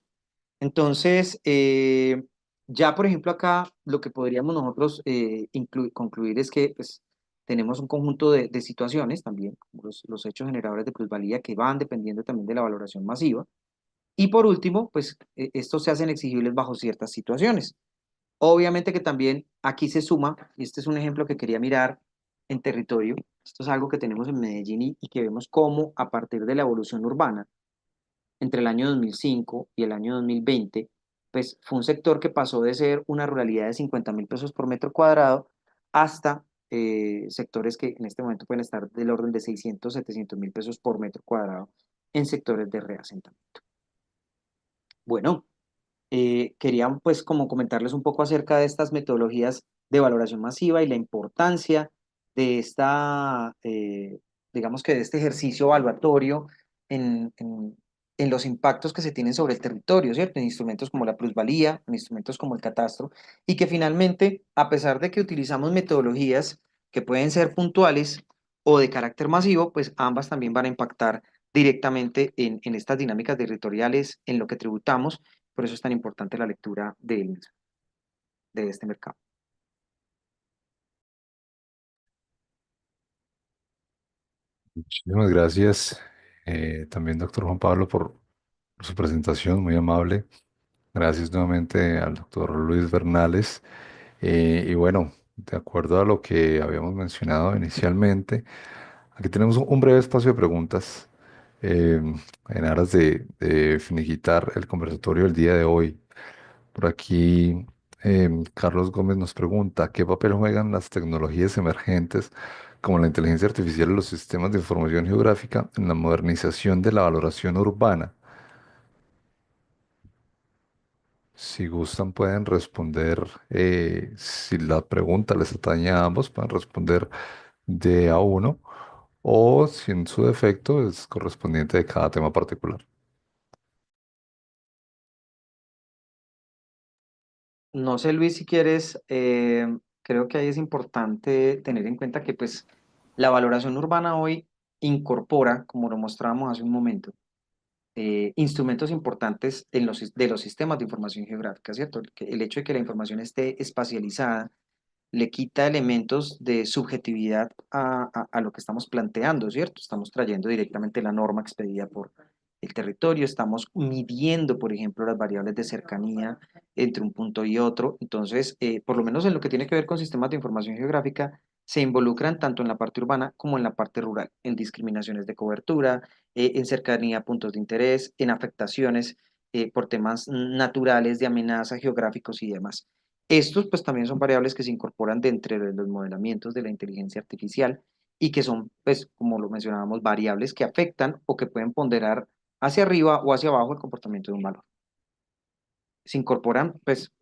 Speaker 3: Entonces, ya por ejemplo acá lo que podríamos nosotros concluir es que pues, tenemos un conjunto de situaciones también, como los hechos generadores de plusvalía que van dependiendo también de la valoración masiva. Y por último, pues estos se hacen exigibles bajo ciertas situaciones. Obviamente que también aquí se suma, y este es un ejemplo que quería mirar en territorio, esto es algo que tenemos en Medellín y que vemos cómo a partir de la evolución urbana, entre el año 2005 y el año 2020, pues fue un sector que pasó de ser una ruralidad de 50.000 pesos por metro cuadrado hasta sectores que en este momento pueden estar del orden de 600, 700.000 pesos por metro cuadrado en sectores de reasentamiento. Bueno, quería pues como comentarles un poco acerca de estas metodologías de valoración masiva y la importancia de esta, digamos que de este ejercicio evaluatorio en los impactos que se tienen sobre el territorio, ¿cierto? En instrumentos como la plusvalía, en instrumentos como el catastro, y que finalmente, a pesar de que utilizamos metodologías que pueden ser puntuales o de carácter masivo, pues ambas también van a impactar directamente en estas dinámicas territoriales, en lo que tributamos. Por eso es tan importante la lectura de este mercado.
Speaker 1: Muchísimas gracias también, doctor Juan Pablo, por su presentación, muy amable. Gracias nuevamente al doctor Luis Bernales. Y bueno, de acuerdo a lo que habíamos mencionado inicialmente, aquí tenemos un breve espacio de preguntas eh, en aras de finiquitar el conversatorio del día de hoy. Por aquí, Carlos Gómez nos pregunta, ¿qué papel juegan las tecnologías emergentes como la inteligencia artificial y los sistemas de información geográfica en la modernización de la valoración urbana? Si gustan, pueden responder, si la pregunta les atañe a ambos, pueden responder de a uno, o si en su defecto es correspondiente de cada tema particular.
Speaker 3: No sé, Luis, si quieres, creo que ahí es importante tener en cuenta que pues la valoración urbana hoy incorpora, como lo mostrábamos hace un momento, instrumentos importantes de los sistemas de información geográfica, ¿cierto? El hecho de que la información esté espacializada le quita elementos de subjetividad a lo que estamos planteando, ¿cierto? Estamos trayendo directamente la norma expedida por el territorio, estamos midiendo, por ejemplo, las variables de cercanía entre un punto y otro. Entonces, por lo menos en lo que tiene que ver con sistemas de información geográfica, se involucran tanto en la parte urbana como en la parte rural, en discriminaciones de cobertura, en cercanía a puntos de interés, en afectaciones por temas naturales, de amenaza, geográficos y demás. Estos pues también son variables que se incorporan dentro de los modelamientos de la inteligencia artificial y que son pues como lo mencionábamos variables que afectan o que pueden ponderar hacia arriba o hacia abajo el comportamiento de un valor. Se incorporan pues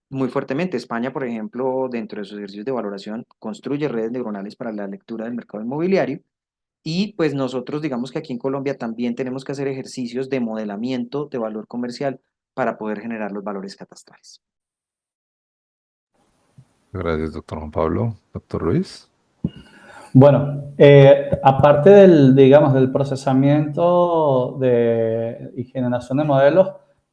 Speaker 3: muy fuertemente. España, por ejemplo, dentro de sus ejercicios de valoración, construye redes neuronales para la lectura del mercado inmobiliario y pues nosotros digamos que aquí en Colombia también tenemos que hacer ejercicios de modelamiento de valor comercial para poder generar los valores catastrales.
Speaker 1: Gracias, doctor Juan Pablo. Doctor Luis.
Speaker 2: Bueno, aparte del, digamos, del procesamiento y generación de modelos,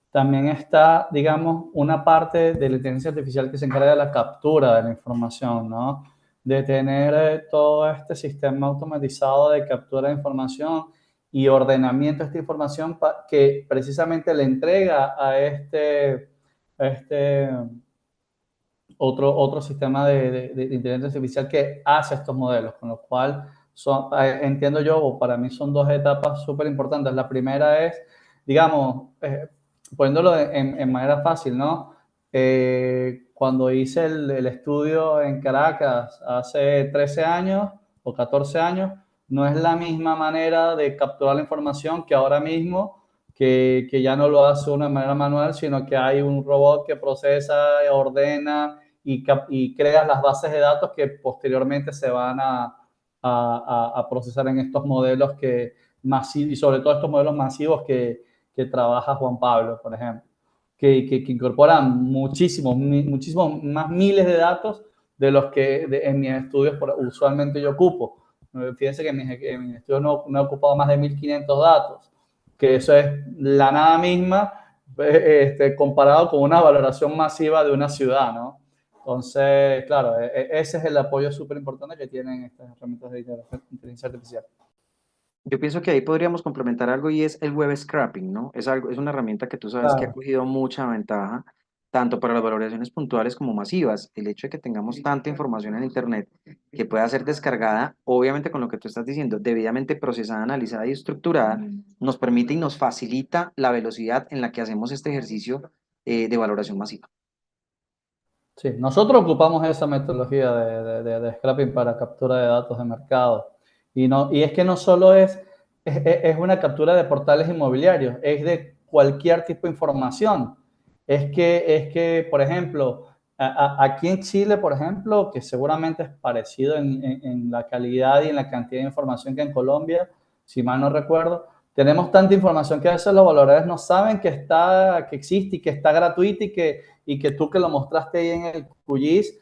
Speaker 2: también está, digamos, una parte de la inteligencia artificial que se encarga de la captura de la información, ¿no? De tener todo este sistema automatizado de captura de información y ordenamiento de esta información que precisamente le entrega a este otro sistema de inteligencia artificial que hace estos modelos, con lo cual entiendo yo, o para mí son dos etapas súper importantes. La primera es, digamos, poniéndolo en manera fácil, ¿no? Cuando hice el estudio en Caracas hace 13 años o 14 años, no es la misma manera de capturar la información que ahora mismo, que ya no lo hace uno de manera manual, sino que hay un robot que procesa, ordena y creas las bases de datos que posteriormente se van a procesar en estos modelos y sobre todo estos modelos masivos que trabaja Juan Pablo, por ejemplo, que incorporan muchísimos más miles de datos de los que en mis estudios usualmente yo ocupo. Fíjense que en mis estudios no he ocupado más de 1500 datos, que eso es la nada misma comparado con una valoración masiva de una ciudad, ¿no? Entonces, claro, ese es el apoyo súper importante que tienen estas herramientas de inteligencia artificial.
Speaker 3: Yo pienso que ahí podríamos complementar algo y es el web scraping, ¿no? Es algo, es una herramienta que tú sabes que ha
Speaker 2: Claro.
Speaker 3: cogido mucha ventaja, tanto para las valoraciones puntuales como masivas. El hecho de que tengamos tanta información en Internet que pueda ser descargada, obviamente con lo que tú estás diciendo, debidamente procesada, analizada y estructurada, nos permite y nos facilita la velocidad en la que hacemos este ejercicio de valoración masiva.
Speaker 2: Sí, nosotros ocupamos esa metodología de scraping para captura de datos de mercado. Y es que no solo es una captura de portales inmobiliarios, es de cualquier tipo de información. Es que por ejemplo, aquí en Chile, por ejemplo, que seguramente es parecido en la calidad y en la cantidad de información que en Colombia, si mal no recuerdo, tenemos tanta información que a veces los valores no saben que existe y que está gratuita y que tú que lo mostraste ahí en el QGIS,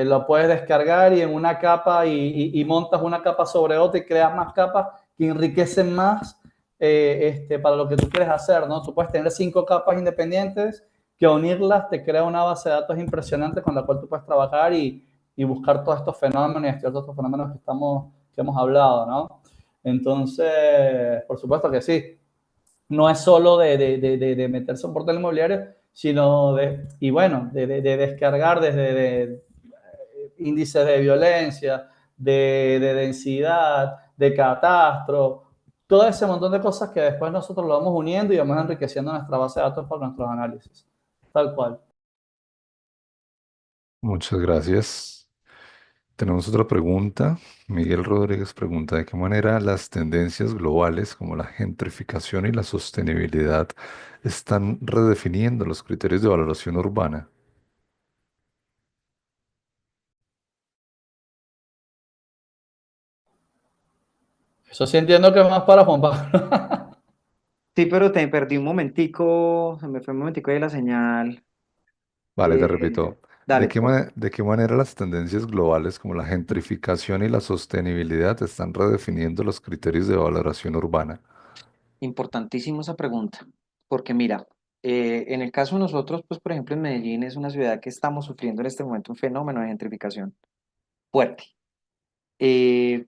Speaker 2: lo puedes descargar y en una capa y montas una capa sobre otra y creas más capas que enriquecen más para lo que tú quieres hacer, ¿no? Tú puedes tener 5 capas independientes que unirlas te crea una base de datos impresionante con la cual tú puedes trabajar y buscar todos estos fenómenos y estudiar todos estos fenómenos que hemos hablado, ¿no? Entonces, por supuesto que sí. No es solo de meterse en un portal inmobiliario, sino de descargar desde índices de violencia, de densidad, de catastro, todo ese montón de cosas que después nosotros lo vamos uniendo y vamos enriqueciendo nuestra base de datos para nuestros análisis. Tal cual.
Speaker 1: Muchas gracias. Tenemos otra pregunta. Miguel Rodríguez pregunta, ¿de qué manera las tendencias globales como la gentrificación y la sostenibilidad están redefiniendo los criterios de valoración urbana?
Speaker 2: Eso sí entiendo que es más para Juan Pablo.
Speaker 3: Sí, pero te perdí un momentico, se me fue un momentico ahí la señal.
Speaker 1: Vale, te repito.
Speaker 3: Dale,
Speaker 1: De qué manera las tendencias globales como la gentrificación y la sostenibilidad están redefiniendo los criterios de valoración urbana?
Speaker 3: importantísima esa pregunta, porque mira, en el caso de nosotros, pues por ejemplo en Medellín es una ciudad que estamos sufriendo en este momento un fenómeno de gentrificación fuerte. Eh,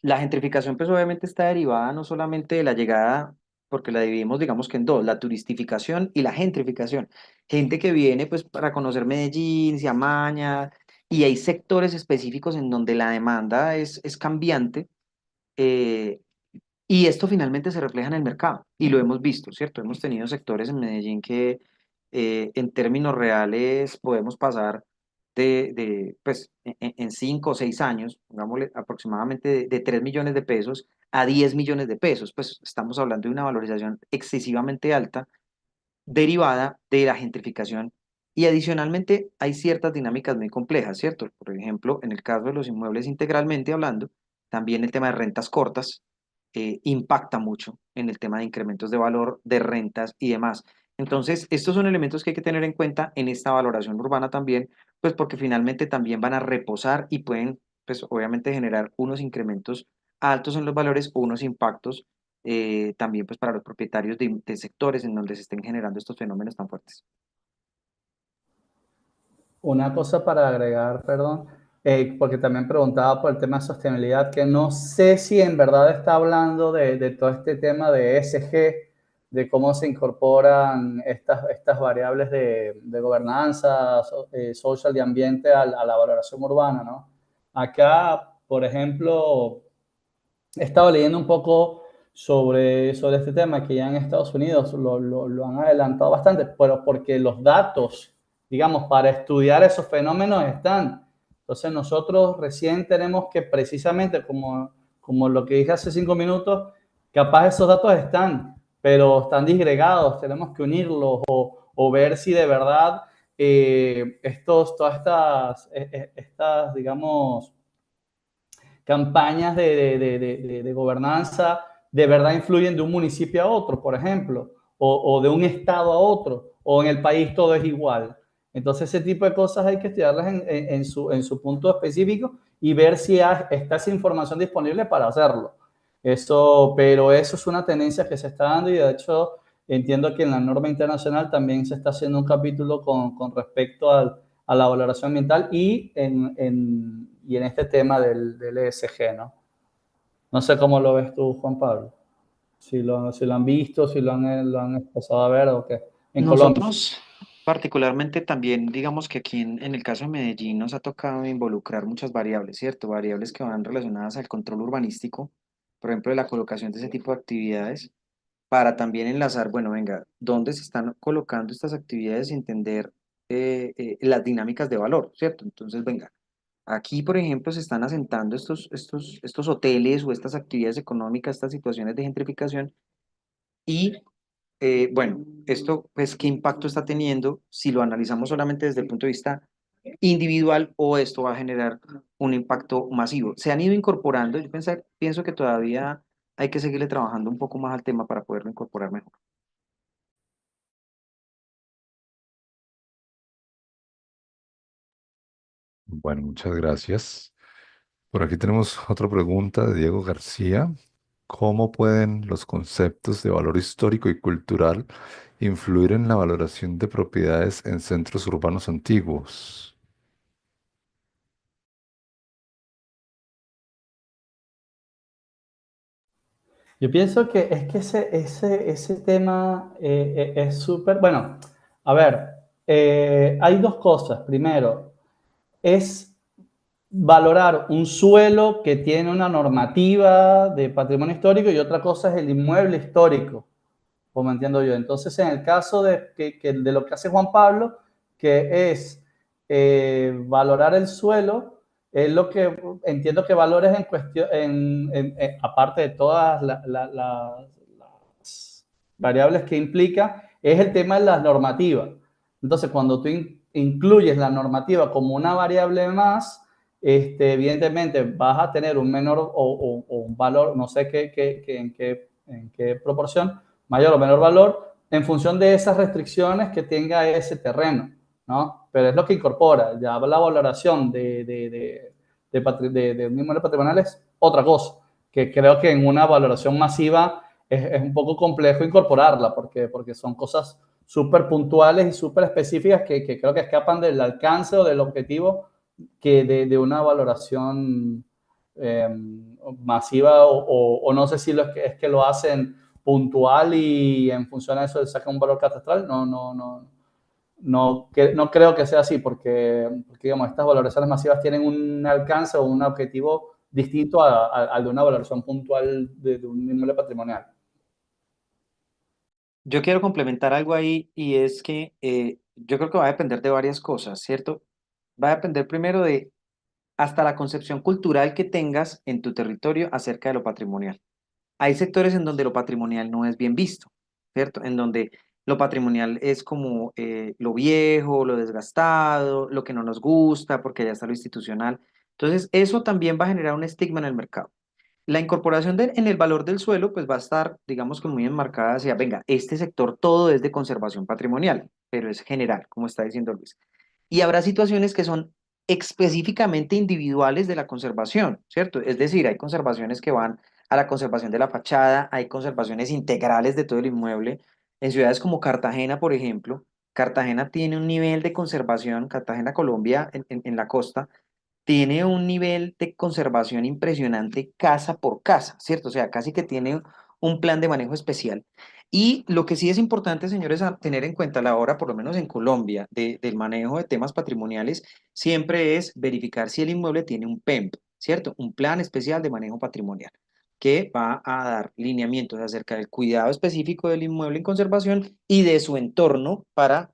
Speaker 3: la gentrificación pues obviamente está derivada no solamente de la llegada, porque la dividimos digamos que en dos, la turistificación y la gentrificación. Gente que viene pues para conocer Medellín, se amaña, y hay sectores específicos en donde la demanda es cambiante. eh, Y esto finalmente se refleja en el mercado y lo hemos visto, ¿cierto? Hemos tenido sectores en Medellín que en términos reales podemos pasar pues, en 5 o 6 años, pongámosle aproximadamente de 3 millones de pesos a 10 millones de pesos. Pues estamos hablando de una valorización excesivamente alta derivada de la gentrificación. Y adicionalmente hay ciertas dinámicas muy complejas, ¿cierto? Por ejemplo, en el caso de los inmuebles integralmente hablando, también el tema de rentas cortas impacta mucho en el tema de incrementos de valor, de rentas y demás. Entonces, estos son elementos que hay que tener en cuenta en esta valoración urbana también, pues porque finalmente también van a reposar y pueden, pues obviamente generar unos incrementos altos en los valores o unos impactos también pues para los propietarios de sectores en donde se estén generando estos fenómenos tan fuertes.
Speaker 2: Una cosa para agregar, perdón, porque también preguntaba por el tema de sostenibilidad, que no sé si en verdad está hablando de todo este tema de ESG, de cómo se incorporan estas variables de gobernanza, social y ambiente a la valoración urbana, ¿no? Acá, por ejemplo, he estado leyendo un poco sobre este tema que ya en Estados Unidos lo han adelantado bastante, pero porque los datos, digamos, para estudiar esos fenómenos están. Entonces nosotros recién tenemos que precisamente, como lo que dije hace 5 minutos, capaz esos datos están, pero están disgregados, tenemos que unirlos o ver si de verdad todas estas, digamos, campañas de gobernanza de verdad influyen de un municipio a otro, por ejemplo, o de un estado a otro, o en el país todo es igual. Entonces, ese tipo de cosas hay que estudiarlas en su punto específico y ver si está esa información disponible para hacerlo. Pero eso es una tendencia que se está dando y de hecho entiendo que en la norma internacional también se está haciendo un capítulo con respecto a la valoración ambiental y en este tema del ESG, ¿no? No sé cómo lo ves tú, Juan Pablo. Si lo han visto, si lo han empezado a ver o qué. En Colombia.
Speaker 3: Nosotros, particularmente también, digamos que aquí en el caso de Medellín nos ha tocado involucrar muchas variables, ¿cierto? Variables que van relacionadas al control urbanístico, por ejemplo, de la colocación de ese tipo de actividades, para también enlazar, bueno, venga, ¿dónde se están colocando estas actividades y entender las dinámicas de valor, ¿cierto? Entonces, venga, aquí, por ejemplo, se están asentando estos hoteles o estas actividades económicas, estas situaciones de gentrificación y bueno, esto, pues, ¿qué impacto está teniendo si lo analizamos solamente desde el punto de vista individual o esto va a generar un impacto masivo? Se han ido incorporando, pienso que todavía hay que seguirle trabajando un poco más al tema para poderlo incorporar mejor.
Speaker 1: Bueno, muchas gracias. Por aquí tenemos otra pregunta de Diego García. ¿Cómo pueden los conceptos de valor histórico y cultural influir en la valoración de propiedades en centros urbanos antiguos?
Speaker 2: Yo pienso que es que ese tema es súper, bueno, a ver, hay dos cosas. Primero, es valorar un suelo que tiene una normativa de patrimonio histórico y otra cosa es el inmueble histórico, como entiendo yo. Entonces, en el caso de lo que hace Juan Pablo, que es valorar el suelo, es lo que entiendo que valores en cuestión, aparte de todas las variables que implica, es el tema de las normativas. Entonces, cuando tú incluyes la normativa como una variable más, evidentemente vas a tener un menor o un valor, no sé en qué proporción, mayor o menor valor, en función de esas restricciones que tenga ese terreno, ¿no? Pero es lo que incorpora, ya la valoración de un inmueble patrimonial es otra cosa, que creo que en una valoración masiva es un poco complejo incorporarla, porque son cosas súper puntuales y súper específicas que creo que escapan del alcance o del objetivo que de una valoración eh, masiva o no sé si es que lo hacen puntual y en función a eso saca un valor catastral. No creo que sea así porque, digamos, estas valoraciones masivas tienen un alcance o un objetivo distinto al de una valoración puntual de un inmueble patrimonial.
Speaker 3: Yo quiero complementar algo ahí y es que yo creo que va a depender de varias cosas, ¿cierto? Va a depender primero de hasta la concepción cultural que tengas en tu territorio acerca de lo patrimonial. Hay sectores en donde lo patrimonial no es bien visto, ¿cierto? En donde lo patrimonial es como lo viejo, lo desgastado, lo que no nos gusta, porque ya está lo institucional. Entonces, eso también va a generar un estigma en el mercado. La incorporación en el valor del suelo, pues va a estar, digamos que muy enmarcada hacia, venga, este sector todo es de conservación patrimonial, pero es general, como está diciendo Luis. Y habrá situaciones que son específicamente individuales de la conservación, ¿cierto? Es decir, hay conservaciones que van a la conservación de la fachada, hay conservaciones integrales de todo el inmueble. En ciudades como Cartagena, por ejemplo, Cartagena tiene un nivel de conservación, Cartagena, Colombia, en la costa, tiene un nivel de conservación impresionante casa por casa, ¿cierto? O sea, casi que tiene un plan de manejo especial. Y lo que sí es importante, señores, a tener en cuenta a la hora, por lo menos en Colombia, del manejo de temas patrimoniales, siempre es verificar si el inmueble tiene un PEMP, ¿cierto? Un plan especial de manejo patrimonial, que va a dar lineamientos acerca del cuidado específico del inmueble en conservación y de su entorno para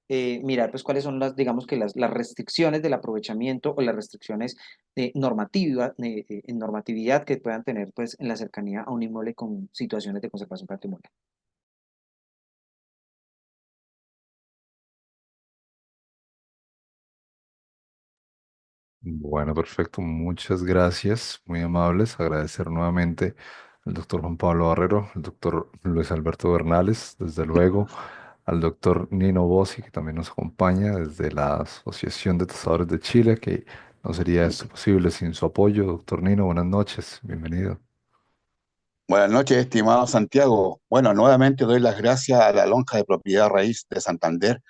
Speaker 3: mirar pues cuáles son las, digamos que las restricciones del aprovechamiento o las restricciones de normativa, en normatividad que puedan tener pues en la cercanía a un inmueble con situaciones de conservación patrimonial.
Speaker 1: Bueno, perfecto. Muchas gracias. Muy amables. Agradecer nuevamente al doctor Juan Pablo Barrero, al doctor Luis Alberto Bernales, desde luego, al doctor Nino Bossi, que también nos acompaña desde la Asociación de Testadores de Chile, que no sería esto posible sin su apoyo. Doctor Nino, buenas noches. Bienvenido.
Speaker 4: Buenas noches, estimado Santiago. Bueno, nuevamente doy las gracias a la Lonja de Propiedad Raíz de Santander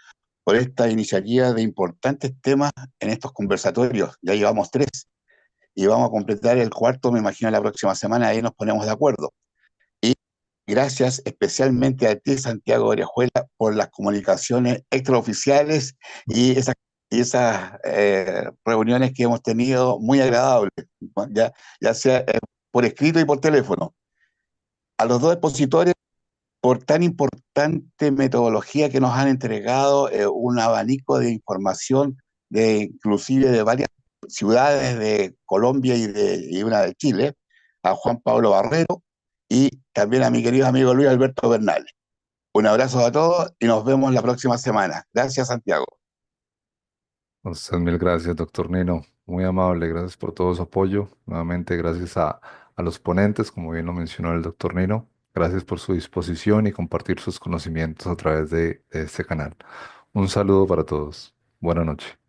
Speaker 4: por esta iniciativa de importantes temas en estos conversatorios. Ya llevamos tres y vamos a completar el cuarto, me imagino, la próxima semana, ahí nos ponemos de acuerdo. Y gracias especialmente a ti, Santiago Oriajuela, por las comunicaciones extraoficiales y esas reuniones que hemos tenido muy agradables, ya sea por escrito y por teléfono. A los dos expositores por tan importante metodología que nos han entregado, un abanico de información inclusive de varias ciudades de Colombia y una de Chile, a Juan Pablo Barrero y también a mi querido amigo Luis Alberto Bernal. Un abrazo a todos y nos vemos la próxima semana. Gracias, Santiago.
Speaker 1: A usted mil gracias, doctor Nino. Muy amable, gracias por todo su apoyo. Nuevamente, gracias a los ponentes, como bien lo mencionó el doctor Nino. Gracias por su disposición y compartir sus conocimientos a través de este canal. Un saludo para todos. Buenas noches.